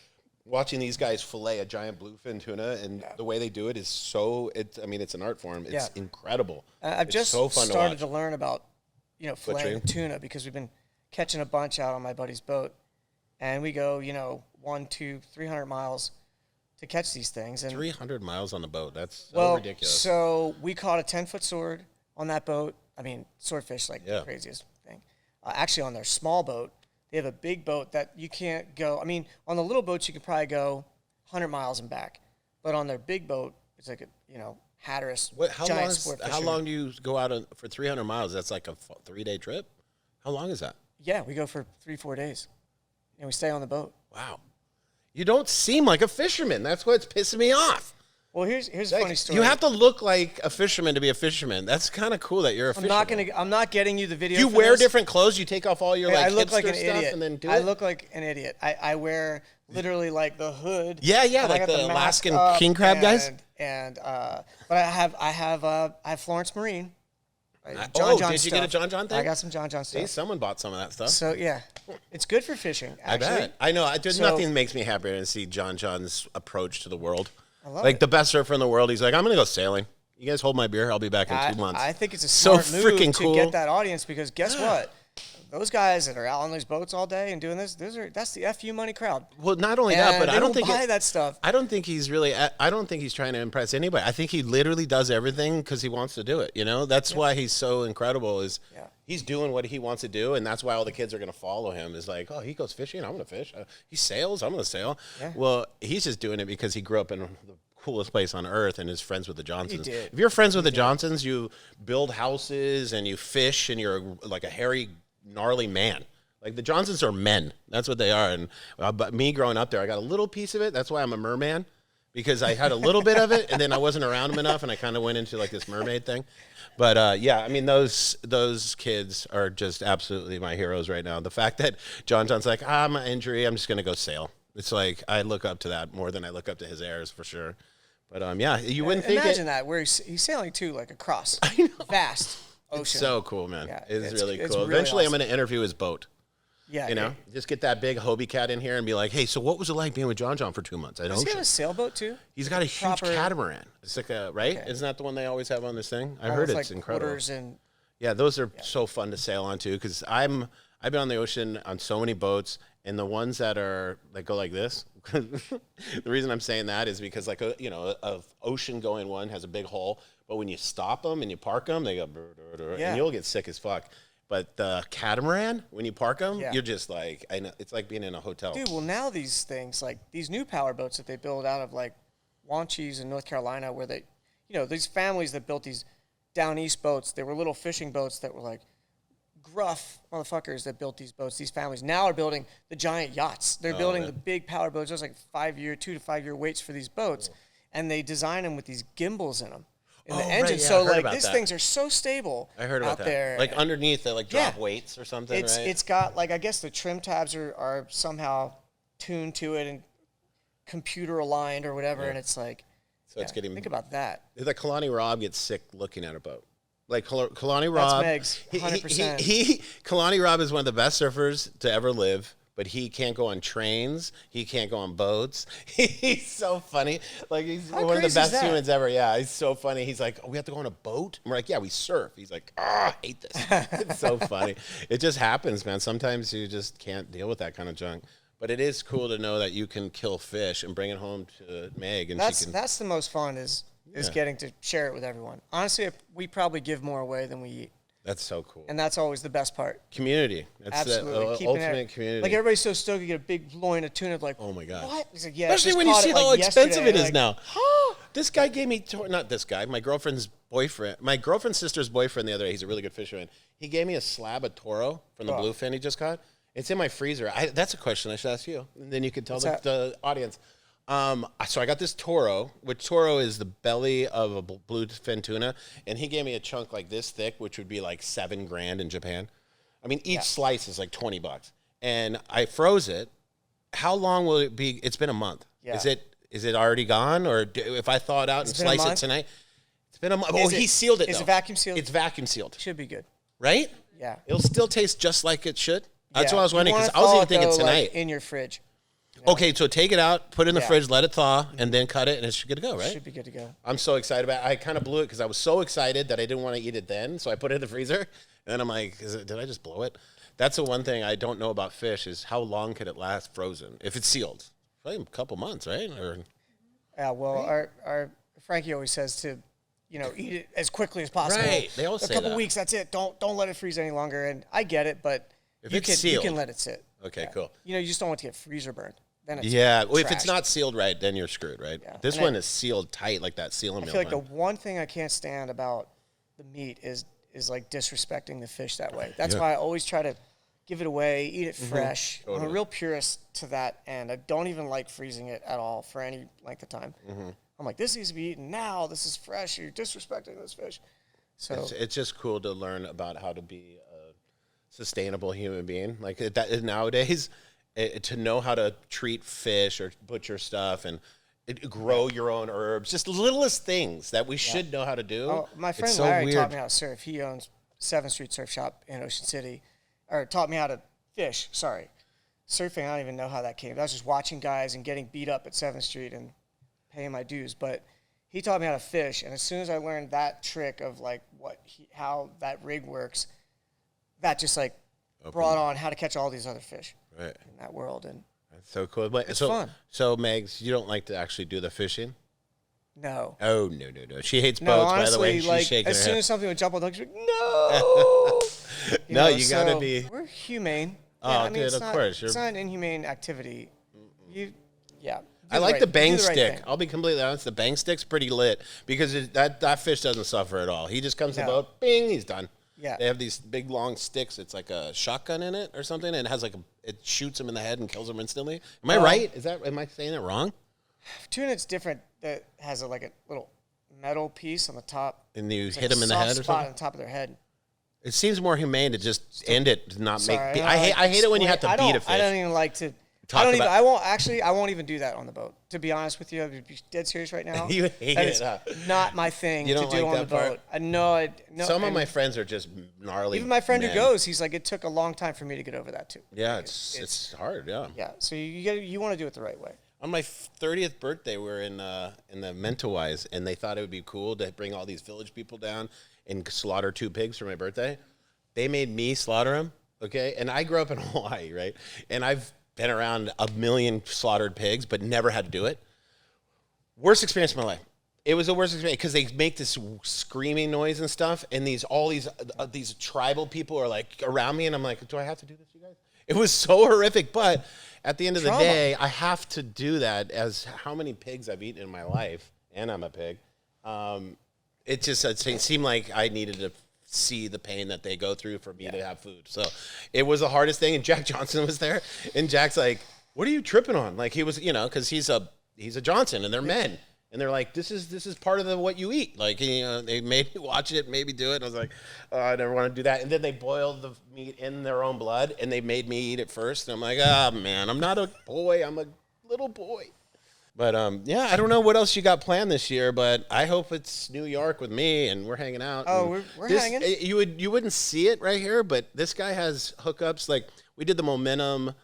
watching these guys fillet a giant bluefin tuna, and the way they do it is it's an art form. It's incredible. I've just started to learn about, filleting tuna because we've been catching a bunch out on my buddy's boat, and we go, 100, 200, 300 miles to catch these things. And 300 miles on the boat. That's so ridiculous. So we caught a 10-foot sword on that boat. I mean, swordfish, the craziest thing. Actually, on their small boat, they have a big boat that you can't go. I mean, on the little boats, you could probably go 100 miles and back. But on their big boat, it's like a, Hatteras, giant sport fisherman. How long do you go out for 300 miles? That's like a 3-day trip? How long is that? Yeah, we go for 3-4 days. And we stay on the boat. Wow. You don't seem like a fisherman. That's what's pissing me off. Well, here's a funny story. You have to look like a fisherman to be a fisherman. That's kind of cool that you're a fisherman. I'm not getting you the video. You wear different clothes. You take off all your I look hipster like an stuff idiot. and then do it. I look like an idiot. I wear literally like the hood. Yeah, like the Alaskan king crab guys. But I have Florence Marine. Did you get a John John thing? I got some John John stuff. See, someone bought some of that stuff. So yeah, it's good for fishing. Actually. I bet. I know. There's nothing makes me happier than to see John John's approach to the world. I love it. The best surfer in the world. He's like, I'm gonna go sailing. You guys hold my beer. I'll be back in 2 months. I think it's a smart move cool. to get that audience because guess what? Those guys that are out on these boats all day and doing this, that's the FU money crowd. Well, not only that, but I don't think buy that stuff. I don't think he's trying to impress anybody. I think he literally does everything because he wants to do it. That's why he's so incredible. He's doing what he wants to do, and that's why all the kids are going to follow him. Is like, oh, he goes fishing, I'm going to fish. He sails, I'm going to sail. Yeah. Well, he's just doing it because he grew up in the coolest place on earth and is friends with the Johnsons. If you're friends with the Johnsons, you build houses and you fish, and you're like a hairy, gnarly man. Like the Johnsons are men. That's what they are. And but me growing up there, I got a little piece of it. That's why I'm a merman, because I had a little bit of it, and then I wasn't around them enough, and I kind of went into like this mermaid thing. But I mean, those kids are just absolutely my heroes right now. The fact that John John's like, my injury, I'm just gonna go sail. It's like I look up to that more than I look up to his heirs for sure. But you wouldn't think. Imagine that where he's sailing too, like across vast ocean. It's so cool, man. Yeah, it's really cool. Really Eventually, awesome. I'm gonna interview his boat. Yeah, just get that big Hobie cat in here and be like, hey, so what was it like being with John John for 2 months? Does he have a sailboat too? He's got a huge catamaran. It's like right? Okay. Isn't that the one they always have on this thing? I heard it's incredible. And yeah, those are so fun to sail on too, because I'm I've been on the ocean on so many boats, and the ones that go like this. The reason I'm saying that is because like a ocean going one has a big hole, but when you stop them and you park them, they go and you'll get sick as fuck. But the catamaran, when you park them, you're just like, I know, it's like being in a hotel. Dude, well now these things, like these new power boats that they build out of like Wanchese in North Carolina, where they, these families that built these down east boats, they were little fishing boats that were like gruff motherfuckers that built these boats. These families now are building the giant yachts. They're building the big power boats. There's like 2 to 5 year waits for these boats, and they design them with these gimbals in them. In the engine, right, yeah, so like these things are so stable. I heard about out that. There. Like underneath, they like drop weights or something. Right? It's got like, I guess the trim tabs are somehow tuned to it and computer aligned or whatever, and it's like, so it's getting. Think about that. The Kalani Rob gets sick looking at a boat. Like Kalani Rob, that's Meg's 100%. Kalani Rob is one of the best surfers to ever live. But he can't go on trains. He can't go on boats. He's so funny. Like, he's one of the best humans ever. Yeah, he's so funny. He's like, we have to go on a boat? And we're like, yeah, we surf. He's like, I hate this. It's so funny. It just happens, man. Sometimes you just can't deal with that kind of junk. But it is cool to know that you can kill fish and bring it home to Meg. And that's the most fun is getting to share it with everyone. Honestly, we probably give more away than we eat. That's so cool. And that's always the best part. Community. That's absolutely. the ultimate community. Like, everybody's so stoked to get a big loin of tuna. Like, oh, my God. What? He's like, especially when you see how expensive it is now. This guy gave me, not this guy, my girlfriend's boyfriend, my girlfriend's sister's boyfriend the other day, he's a really good fisherman. He gave me a slab of toro from the bluefin he just caught. It's in my freezer. That's a question I should ask you. And then you can tell the audience. So I got this toro, which toro is the belly of a bluefin tuna, and he gave me a chunk like this thick, which would be like $7,000 in Japan. I mean, each slice is like $20, and I froze it. How long will it be? It's been a month. Yeah. Is it already gone, or if I thaw it out and slice it tonight? It's been a month. Oh, he sealed it. Is it vacuum sealed? It's vacuum sealed. Should be good, right? Yeah. It'll still taste just like it should. That's what I was wondering, because I was even thinking tonight. Like in your fridge. Okay, so take it out, put it in the fridge, let it thaw, and then cut it, and it should good to go, right? Should be good to go. I'm so excited about it. I kind of blew it because I was so excited that I didn't want to eat it then, so I put it in the freezer, and then I'm like, did I just blow it? That's the one thing I don't know about fish is how long could it last frozen if it's sealed? Probably a couple months, right? Yeah, well, our Frankie always says to, eat it as quickly as possible. Right, they always say that. A couple weeks, that's it. Don't let it freeze any longer, and I get it, but you can let it sit. Okay, cool. You just don't want to get freezer burned. Then it's well, if it's not sealed right, then you're screwed, right? Yeah. This one is sealed tight, like that sealing meal. I feel like the one thing I can't stand about the meat is like disrespecting the fish that way. That's why I always try to give it away, eat it fresh. Totally. I'm a real purist to that end. I don't even like freezing it at all for any length of time. I'm like, this needs to be eaten now. This is fresh. You're disrespecting this fish. So it's just cool to learn about how to be a sustainable human being. Like that nowadays. To know how to treat fish or butcher stuff and grow your own herbs, just the littlest things that we should know how to do. Oh, my friend Larry taught me how to surf. He owns 7th Street Surf Shop in Ocean City, or taught me how to fish. Sorry, surfing. I don't even know how that came. I was just watching guys and getting beat up at 7th Street and paying my dues. But he taught me how to fish, and as soon as I learned that trick of like how that rig works, that just like brought on how to catch all these other fish. Right. In that world, and that's so cool. But it's fun. So, Megs, you don't like to actually do the fishing? No. Oh no! She hates boats. Honestly, by the way, she's shaking as her soon head. as something would jump on the hook, she's like, no. You gotta be. We're humane. Oh, dude, of course. It's not an inhumane activity. I like the bang stick. I'll be completely honest. The bang stick's pretty lit because that fish doesn't suffer at all. He just comes to the boat, bing, he's done. Yeah. They have these big long sticks. It's like a shotgun in it or something, and it has it shoots him in the head and kills him instantly. Am I right? Am I saying it wrong? Tuna, it's different. That has a little metal piece on the top. And you hit him in the head or something? On the top of their head. It seems more humane to just end it, to not make. I hate it when you have to beat a fish. I don't even like to. I won't even do that on the boat. To be honest with you, I'd be dead serious right now. You hate it, huh? Not my thing to do on the boat. No. Some of my friends are just gnarly. Even my friend who goes, he's like, it took a long time for me to get over that too. Yeah, it's hard. Yeah. Yeah. So you want to do it the right way. On my 30th birthday, we were in the Mentawise, and they thought it would be cool to bring all these village people down and slaughter 2 pigs for my birthday. They made me slaughter them. okay? And I grew up in Hawaii, right? And I've been around a million slaughtered pigs, but never had to do it. Worst experience of my life. It was the worst experience because they make this screaming noise and stuff, and all these tribal people are like around me, and I'm like, do I have to do this, you guys? It was so horrific, but at the end of the day, I have to do that as how many pigs I've eaten in my life, and I'm a pig. It seemed like I needed to see the pain that they go through for me to have food. So it was the hardest thing, and Jack Johnson was there, and Jack's like, what are you tripping on? Like he was, because he's a Johnson, and they're men. And they're like, this is part of what you eat. Like, they made me watch it, made me do it. And I was like, oh, I never want to do that. And then they boiled the meat in their own blood, and they made me eat it first. And I'm like, oh, man, I'm not a boy. I'm a little boy. But, I don't know what else you got planned this year, but I hope it's New York with me, and we're hanging out. Oh, we're hanging? You wouldn't see it right here, but this guy has hookups. Like, we did the Momentum...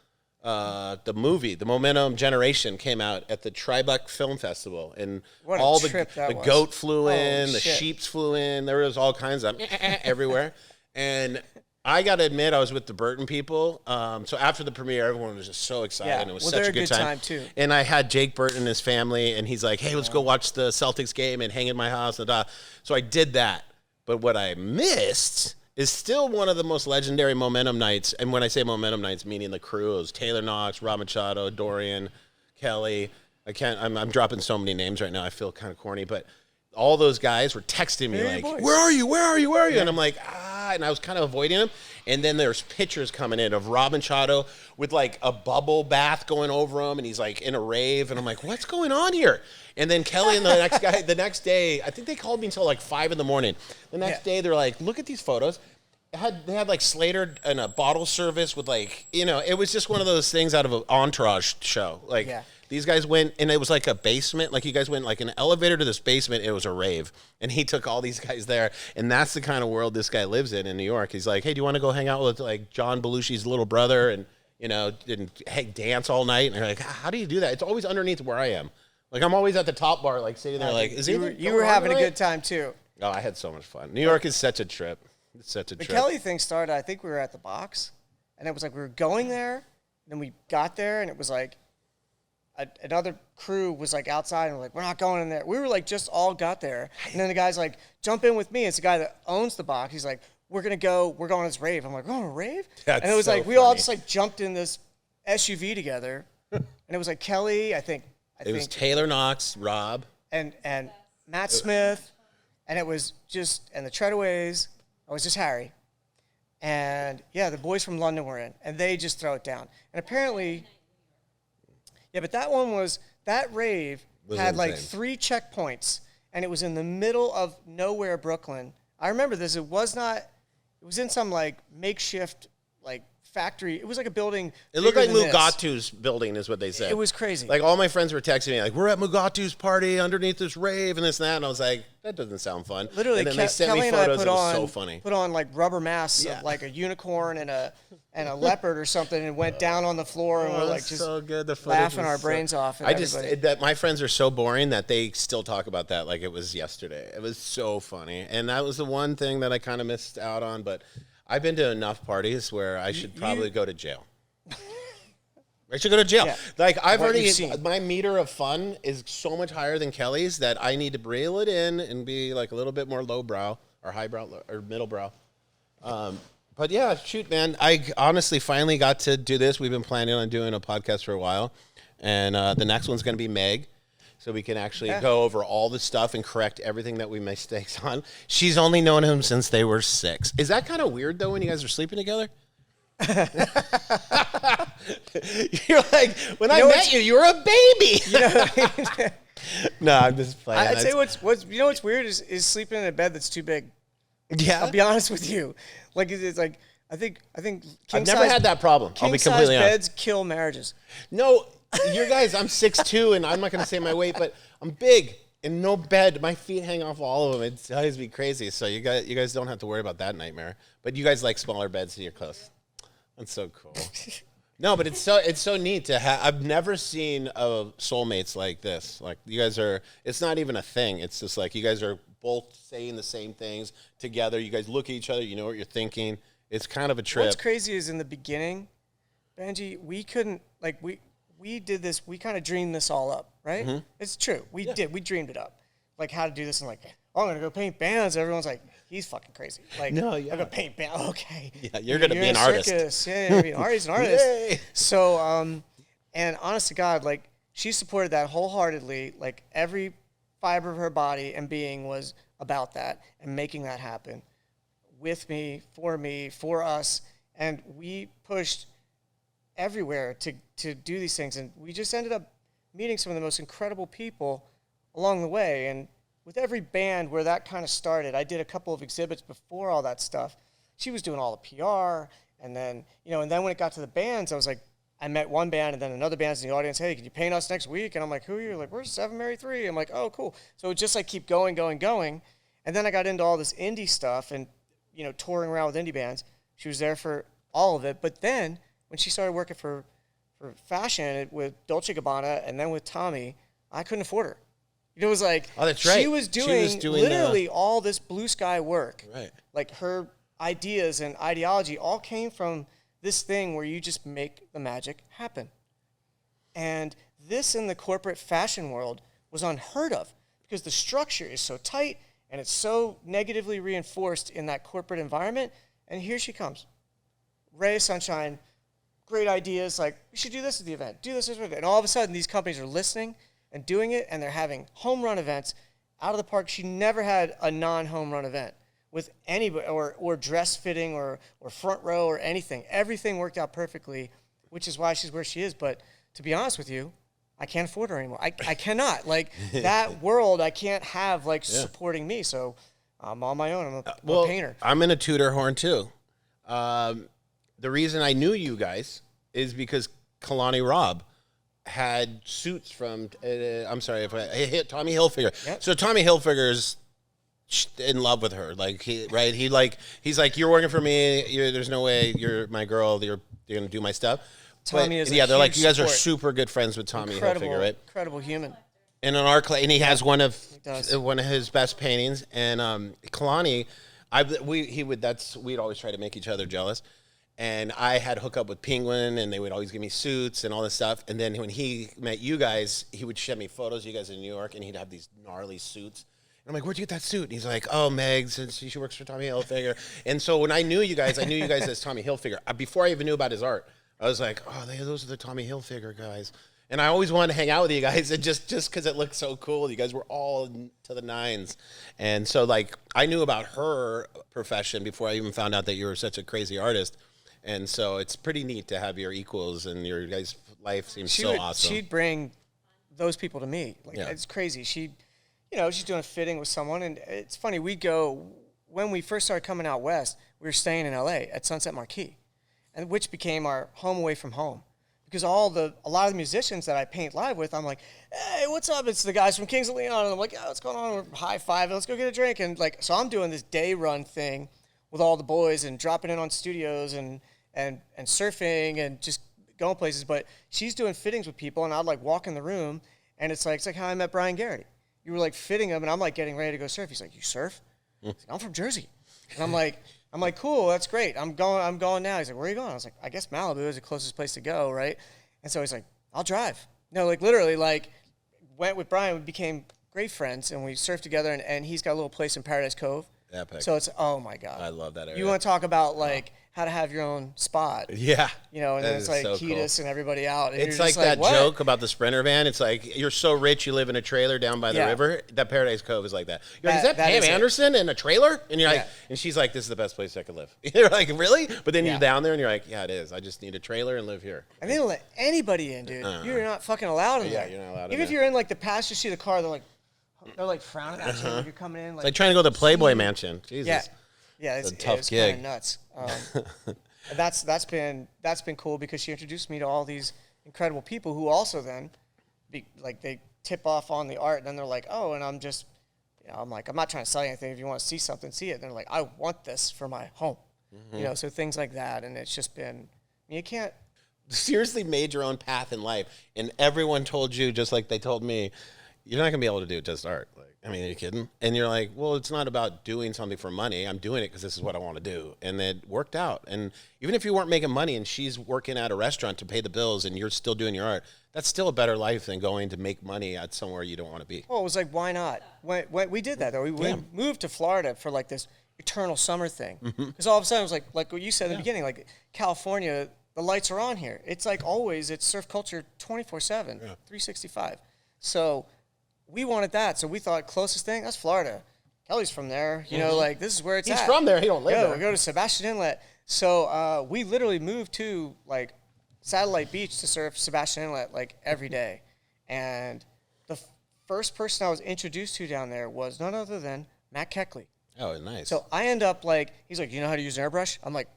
the movie, The Momentum Generation, came out at the Tribeca Film Festival, and all the goat flew in, the sheeps flew in. There was all kinds of everywhere, and I got to admit, I was with the Burton people. So after the premiere, everyone was just so excited. And it was such a good time too. And I had Jake Burton and his family, and he's like, "Hey, let's go watch the Celtics game and hang in my house." So I did that, but what I missed is still one of the most legendary Momentum nights. And when I say Momentum nights, meaning the crew, it was Taylor Knox, Rob Machado, Dorian, Kelly. I'm dropping so many names right now. I feel kind of corny, but all those guys were texting me like, boys. Where are you? Where are you? Where are you? Yeah. And I'm like, and I was kind of avoiding them. And then there's pictures coming in of Rob Machado with like a bubble bath going over him, and he's like in a rave. And I'm like, what's going on here? And then Kelly and the next day, I think they called me until like 5 a.m. The next day, they're like, look at these photos. They had like Slater and a bottle service with like, it was just one of those things out of an Entourage show. Like these guys went, and it was like a basement. Like you guys went like an elevator to this basement. It was a rave, and he took all these guys there. And that's the kind of world this guy lives in New York. He's like, hey, do you want to go hang out with like John Belushi's little brother and dance all night? And they're like, how do you do that? It's always underneath where I am. Like I'm always at the top bar, like sitting there, like, you were having a good time too. Oh, I had so much fun. New York is such a trip. It's such a trip. The Kelly thing started, I think we were at the box, and it was like we were going there, and then we got there, and it was like another crew was like outside, and we're like, we're not going in there. We were like just all got there, and then the guy's like, jump in with me. It's the guy that owns the box. He's like, we're going on this rave. I'm like, we're going to a rave? And it was so like, we all just like jumped in this SUV together, and it was like Kelly, I think it was Taylor Knox, Rob. And Matt Smith, and it was just, and the Treadaways. I was just Harry. And, the boys from London were in, and they just throw it down. And apparently, but that rave had like 3 checkpoints, and it was in the middle of nowhere, Brooklyn. I remember this. It was in some like makeshift like factory. It was like a building. It looked like Mugatu's building is what they said. It was crazy. Like all my friends were texting me like, we're at Mugatu's party underneath this rave and this and that. And I was like, that doesn't sound fun. Literally, and then they sent me photos. It was so funny. Put on like rubber masks of like a unicorn and a leopard or something, and went down on the floor, and we're like just so good. Laughing our brains off. My friends are so boring that they still talk about that like it was yesterday. It was so funny. And that was the one thing that I kind of missed out on, but I've been to enough parties where I should probably go to jail. I should go to jail. Yeah. Like my meter of fun is so much higher than Kelly's that I need to reel it in and be like a little bit more lowbrow or highbrow or middlebrow. But yeah, shoot, man. I honestly finally got to do this. We've been planning on doing a podcast for a while, and the next one's going to be Meg. So we can actually go over all the stuff and correct everything that we made mistakes on. She's only known him since they were 6. Is that kind of weird, though, when you guys are sleeping together? You're like, when I met you, you were a baby. No, I'm just playing. I'd say what's weird is sleeping in a bed that's too big. Yeah. I'll be honest with you. Like, it's like, I think I've never had that problem. I'll be completely honest. Beds kill marriages. No. You guys, I'm 6'2", and I'm not going to say my weight, but I'm big and no bed. My feet hang off all of them. It drives me crazy. So you guys don't have to worry about that nightmare. But you guys like smaller beds, so you're close. That's so cool. No, but it's so neat to have. I've never seen soulmates like this. Like you guys are. It's not even a thing. It's just like you guys are both saying the same things together. You guys look at each other. You know what you're thinking. It's kind of a trip. What's crazy is in the beginning, Benji, we couldn't, like, we did this, we kind of dreamed this all up, right? Mm-hmm. It's true. We dreamed it up. Like, how to do this, and like, oh, I'm going to go paint bands. Everyone's like, he's fucking crazy. Like, no, I'm going to paint bands. Okay. Yeah, you're going to be an artist. Yeah, you're going to be an artist. So, and honest to God, like, she supported that wholeheartedly. Like, every fiber of her body and being was about that and making that happen with me, for us. And we pushed everywhere to do these things. And we just ended up meeting some of the most incredible people along the way. And with every band where that kind of started, I did a couple of exhibits before all that stuff. She was doing all the PR. And then, and then when it got to the bands, I was like, I met one band and then another band's in the audience. Hey, can you paint us next week? And I'm like, who are you? Like, we're 7 Mary 3. I'm like, oh, cool. So it just like keep going. And then I got into all this indie stuff and, touring around with indie bands. She was there for all of it. But then when she started working for fashion with Dolce & Gabbana and then with Tommy, I couldn't afford her. It was like, oh, that's right. She was doing literally all this blue sky work. Right. Like her ideas and ideology all came from this thing where you just make the magic happen. And this in the corporate fashion world was unheard of because the structure is so tight and it's so negatively reinforced in that corporate environment. And here she comes. Ray of sunshine, great ideas, like, we should do this at the event, do this at the event. And all of a sudden, these companies are listening and doing it, and they're having home run events out of the park. She never had a non-home run event with anybody, or dress fitting, or front row, or anything. Everything worked out perfectly, which is why she's where she is. But to be honest with you, I can't afford her anymore. I cannot. Like, that world, I can't have, like, supporting me. So I'm on my own. I'm a painter. I'm going to toot her horn, too. The reason I knew you guys is because Kalani Robb had suits from, I'm sorry if I hit Tommy Hilfiger. Yep. So Tommy Hilfiger's in love with her. Like, he's like, you're working for me. There's no way you're my girl. You're going to do my stuff. Tommy is they're like, you guys support. are super good friends with Tommy Hilfiger, right? Incredible human. And in our and he has one of his best paintings. And Kalani, we'd always try to make each other jealous. And I had hook up with Penguin, and they would always give me suits and all this stuff. And then when he met you guys, he would show me photos of you guys in New York, and he'd have these gnarly suits. And I'm like, where'd you get that suit? And he's like, oh, Meg, since she works for Tommy Hilfiger. And so when I knew you guys as Tommy Hilfiger. Before I even knew about his art, I was like, oh, those are the Tommy Hilfiger guys. And I always wanted to hang out with you guys, and just because it looked so cool. You guys were all to the nines. And so, like, I knew about her profession before I even found out that you were such a crazy artist. And so it's pretty neat to have your equals, and your guys' life seems awesome. She'd bring those people to me. Like, it's crazy. She's doing a fitting with someone, and it's funny. When we first started coming out west, we were staying in LA at Sunset Marquis, and which became our home away from home. Because a lot of the musicians that I paint live with, I'm like, hey, what's up? It's the guys from Kings of Leon. And I'm like, yeah, what's going on? We're high-fiving. Let's go get a drink. And like, so I'm doing this day run thing with all the boys and dropping in on studios and surfing and just going places. But she's doing fittings with people, and I'd like walk in the room, and it's like how I met Brian Garrity. You were like fitting him, and I'm like getting ready to go surf. He's like, you surf? Like, I'm from Jersey. And I'm like, cool, that's great. I'm going now. He's like, where are you going? I was like, I guess Malibu is the closest place to go, right? And so he's like, I'll drive. No, like literally, like went with Brian. We became great friends, and we surfed together. And he's got a little place in Paradise Cove. Epic. So it's, oh my God. I love that area. You want to talk about like how to have your own spot. Yeah. And then it's like so Ketis cool. And everybody out. And it's like that joke about the Sprinter van. It's like, you're so rich, you live in a trailer down by the river. That Paradise Cove is like that. You're like, is that Pam Anderson in a trailer? And you're like, and she's like, this is the best place I could live. You're like, really? But then you're down there and you're like, yeah, it is. I just need a trailer and live here. And they don't let anybody in, dude. You're not fucking allowed in there. Yeah, you're not allowed in Even if you're in like the passenger seat of the car, they're like frowning at you when you're coming in. It's like trying to go to the Playboy Mansion. Jesus. Yeah, it's a tough gig. Kind of nuts. That's been cool because she introduced me to all these incredible people who also then, they tip off on the art, and then they're like, oh, and I'm just, I'm like, I'm not trying to sell you anything. If you want to see something, see it. And they're like, I want this for my home. Mm-hmm. So things like that, and it's just been, you can't. Seriously made your own path in life, and everyone told you, just like they told me, you're not going to be able to do it to start. Like, I mean, are you kidding? And you're like, well, it's not about doing something for money. I'm doing it because this is what I want to do. And it worked out. And even if you weren't making money and she's working at a restaurant to pay the bills and you're still doing your art, that's still a better life than going to make money at somewhere you don't want to be. Well, it was like, why not? When we did that, though. We moved to Florida for like this eternal summer thing. Because all of a sudden, it was like what you said in the beginning, like California, the lights are on here. It's like always, it's surf culture 24/7, 365. So we wanted that. So we thought closest thing, that's Florida. Kelly's from there. You know, like this is where it's at. He's from there. He don't live there. We go to Sebastian Inlet. So we literally moved to like Satellite Beach to surf Sebastian Inlet like every day. And the first person I was introduced to down there was none other than Matt Keckley. Oh, nice. So I end up like, he's like, you know how to use an airbrush? I'm like,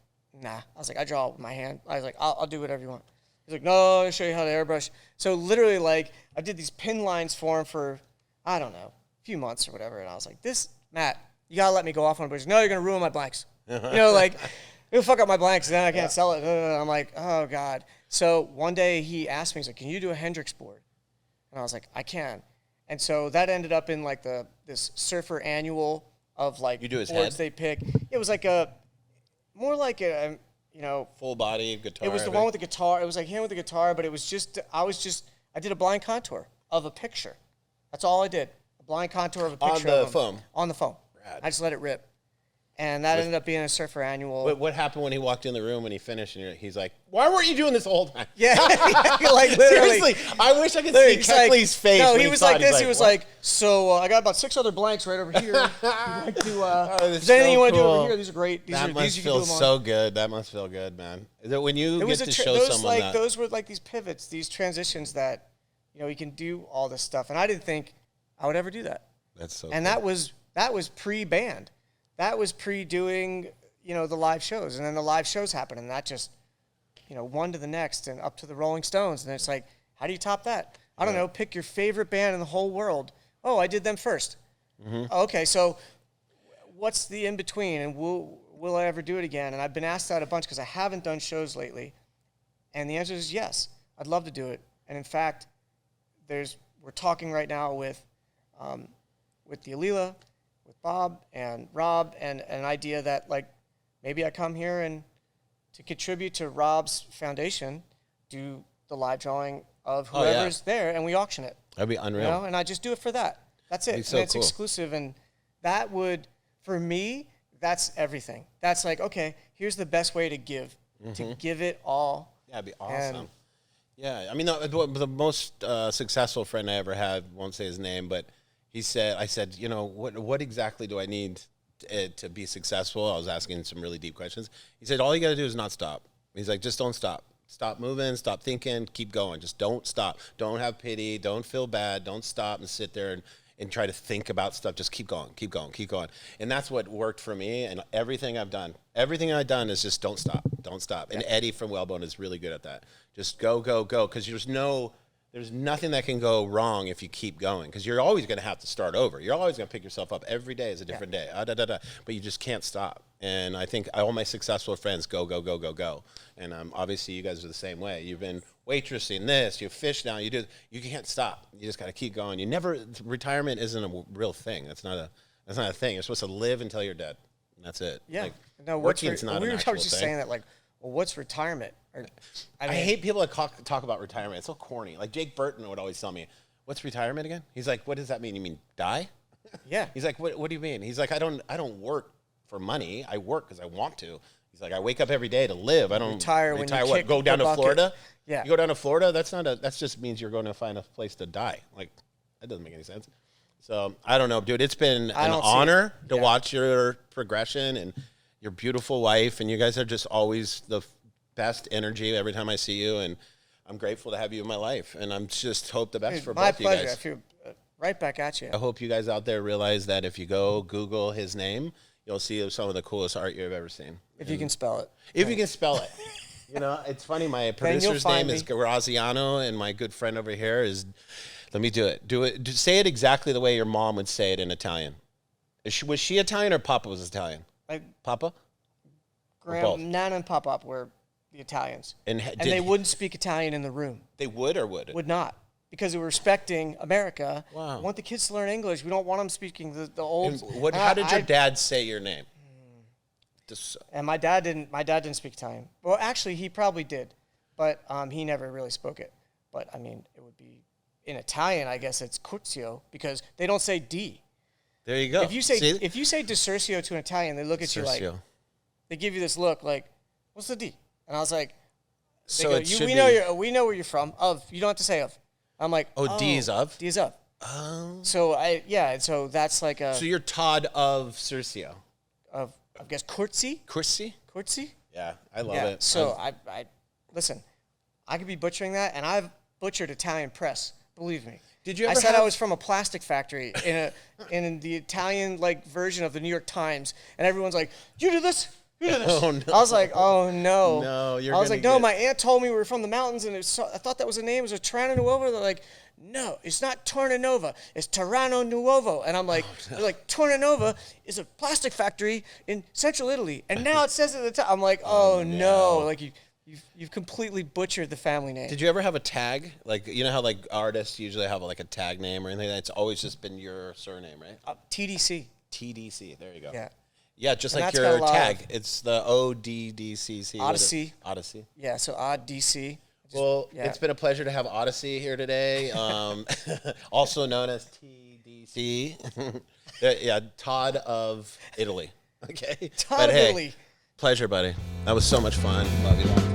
nah. I was like, I draw with my hand. I was like, I'll do whatever you want. He's like, no, I'll show you how to airbrush. So literally, like, I did these pin lines for him for, I don't know, a few months or whatever. And I was like, Matt, you got to let me go off on a bridge. No, you're going to ruin my blanks. You know, like, you'll fuck up my blanks, and then I can't sell it. I'm like, oh, God. So one day he asked me, he's like, can you do a Hendrix board? And I was like, I can. And so that ended up in, like, this surfer annual of, like, you do his boards head? they pick. It was like more like a, you know. Full body guitar. It was the one with the guitar. It was like him with the guitar, but it was just, I did a blind contour of a picture. That's all I did. A blind contour of a picture. On the foam? On the foam. Rad. I just let it rip. And that ended up being a surfer annual. What happened when he walked in the room and he finished and he's like, why weren't you doing this the whole time? Yeah, like literally. Seriously, I wish I could see Keckley's face. No, when he was like this. He was what? like, so I got about 6 other blanks right over here. Like to, is anything you so want to do cool. over here? These are great. These That are must these you can feel do them on. so good. That must feel good, man. Is it when you get to show those, someone like, that? those were like these pivots, these transitions that, you know, you can do all this stuff. And I didn't think I would ever do that. That's so And cool. that was pre-band. That was pre-doing, you know, the live shows. And then the live shows happened, and that just, you know, one to the next and up to the Rolling Stones. And it's like, how do you top that? I don't know. Pick your favorite band in the whole world. Oh, I did them first. Okay, so what's the in-between? And will I ever do it again? And I've been asked that a bunch because I haven't done shows lately. And the answer is yes. I'd love to do it. And in fact, we're talking right now with the Alila, with Bob and Rob, and an idea that, like, maybe I come here and to contribute to Rob's foundation, do the live drawing of whoever's there, and we auction it. That'd be unreal. You know, and I just do it for that. That's it. So and it's cool. exclusive, and that would, for me, that's everything. That's like, okay, here's the best way to give it all. Yeah, it'd be awesome. Yeah, I mean, the most successful friend I ever had, won't say his name, but I said, you know, what exactly do I need to be successful? I was asking some really deep questions. He said, all you got to do is not stop. He's like, just don't stop. Stop moving, stop thinking, keep going. Just don't stop. Don't have pity. Don't feel bad. Don't stop and sit there and try to think about stuff. Just keep going, keep going, keep going. And that's what worked for me. And everything I've done is just don't stop, don't stop. And Eddie from Wellbone is really good at that. Just go, go, go. Because there's nothing that can go wrong if you keep going, because you're always going to have to start over. You're always going to pick yourself up. Every day is a different day. But you just can't stop. And I think all my successful friends go, go, go, go, go. And obviously you guys are the same way. You've been waitressing this, you fish now, you can't stop. You just got to keep going. Retirement isn't a real thing. That's not a thing. You're supposed to live until you're dead. And that's it. Yeah. Like, no, working's not an actual I was just thing. saying that, like, well, what's retirement? I hate people that talk about retirement. It's so corny. Like Jake Burton would always tell me, what's retirement again? He's like, what does that mean? You mean die? Yeah. He's like, what do you mean? He's like, I don't work for money. I work because I want to. He's like, I wake up every day to live. I don't retire when you what? Go down to Florida? Yeah. You go down to Florida? That just means you're going to find a place to die. Like, that doesn't make any sense. So I don't know, dude. It's been an honor to watch your progression and your beautiful wife, and you guys are just always the best energy every time I see you, and I'm grateful to have you in my life, and I'm just hope the best for both you guys. My pleasure. I feel right back at you. I hope you guys out there realize that if you go Google his name, you'll see some of the coolest art you've ever seen. If you can spell it. If you can spell it. You know, it's funny, my producer's name is Graziano, and my good friend over here is, let me do it. Say it exactly the way your mom would say it in Italian. Was she Italian or Papa was Italian? Papa? Nana and Papa were the Italians. And they wouldn't speak Italian in the room. They would or would? Would not. because we're respecting America. Wow. We want the kids to learn English. We don't want them speaking the old. How did your dad say your name? And my dad didn't speak Italian. Well, actually, he probably did, but he never really spoke it. But I mean, it would be in Italian. I guess it's DiCiurcio because they don't say D. There you go. If you say DiCiurcio to an Italian, they look at you like, they give you this look like, what's the D? And I was like, we know where you're from. You don't have to say of. I'm like, D is of? D is of. Oh. So that's like a. So you're Todd of Circio. I guess Curzi? Curzi? Yeah, I love it. So I listen, I could be butchering that, and I've butchered Italian press. Believe me. Did you ever I said I was from a plastic factory in the Italian version of the New York Times, and everyone's like, "You do this." Oh, no. I was like, "Oh no!" No, I was like, "No." My aunt told me we were from the mountains, and I thought that was a name. It was a Tirano Nuovo. They're like, "No, it's not Tornanova. It's Tirano Nuovo." And I'm like, "They're like Tornanova is a plastic factory in central Italy," and now it says it at the top. I'm like, "Oh no!" Like you've completely butchered the family name. Did you ever have a tag? Like, you know how like artists usually have like a tag name or anything? It's always just been your surname, right? TDC. TDC. There you go. Yeah. Yeah, just like your tag. It's the ODDCC. Odyssey. Odyssey. Yeah, so ODDC. Well, it's been a pleasure to have Odyssey here today, also known as TDC. Yeah, Todd of Italy. Okay. Todd of Italy. Pleasure, buddy. That was so much fun. Love you.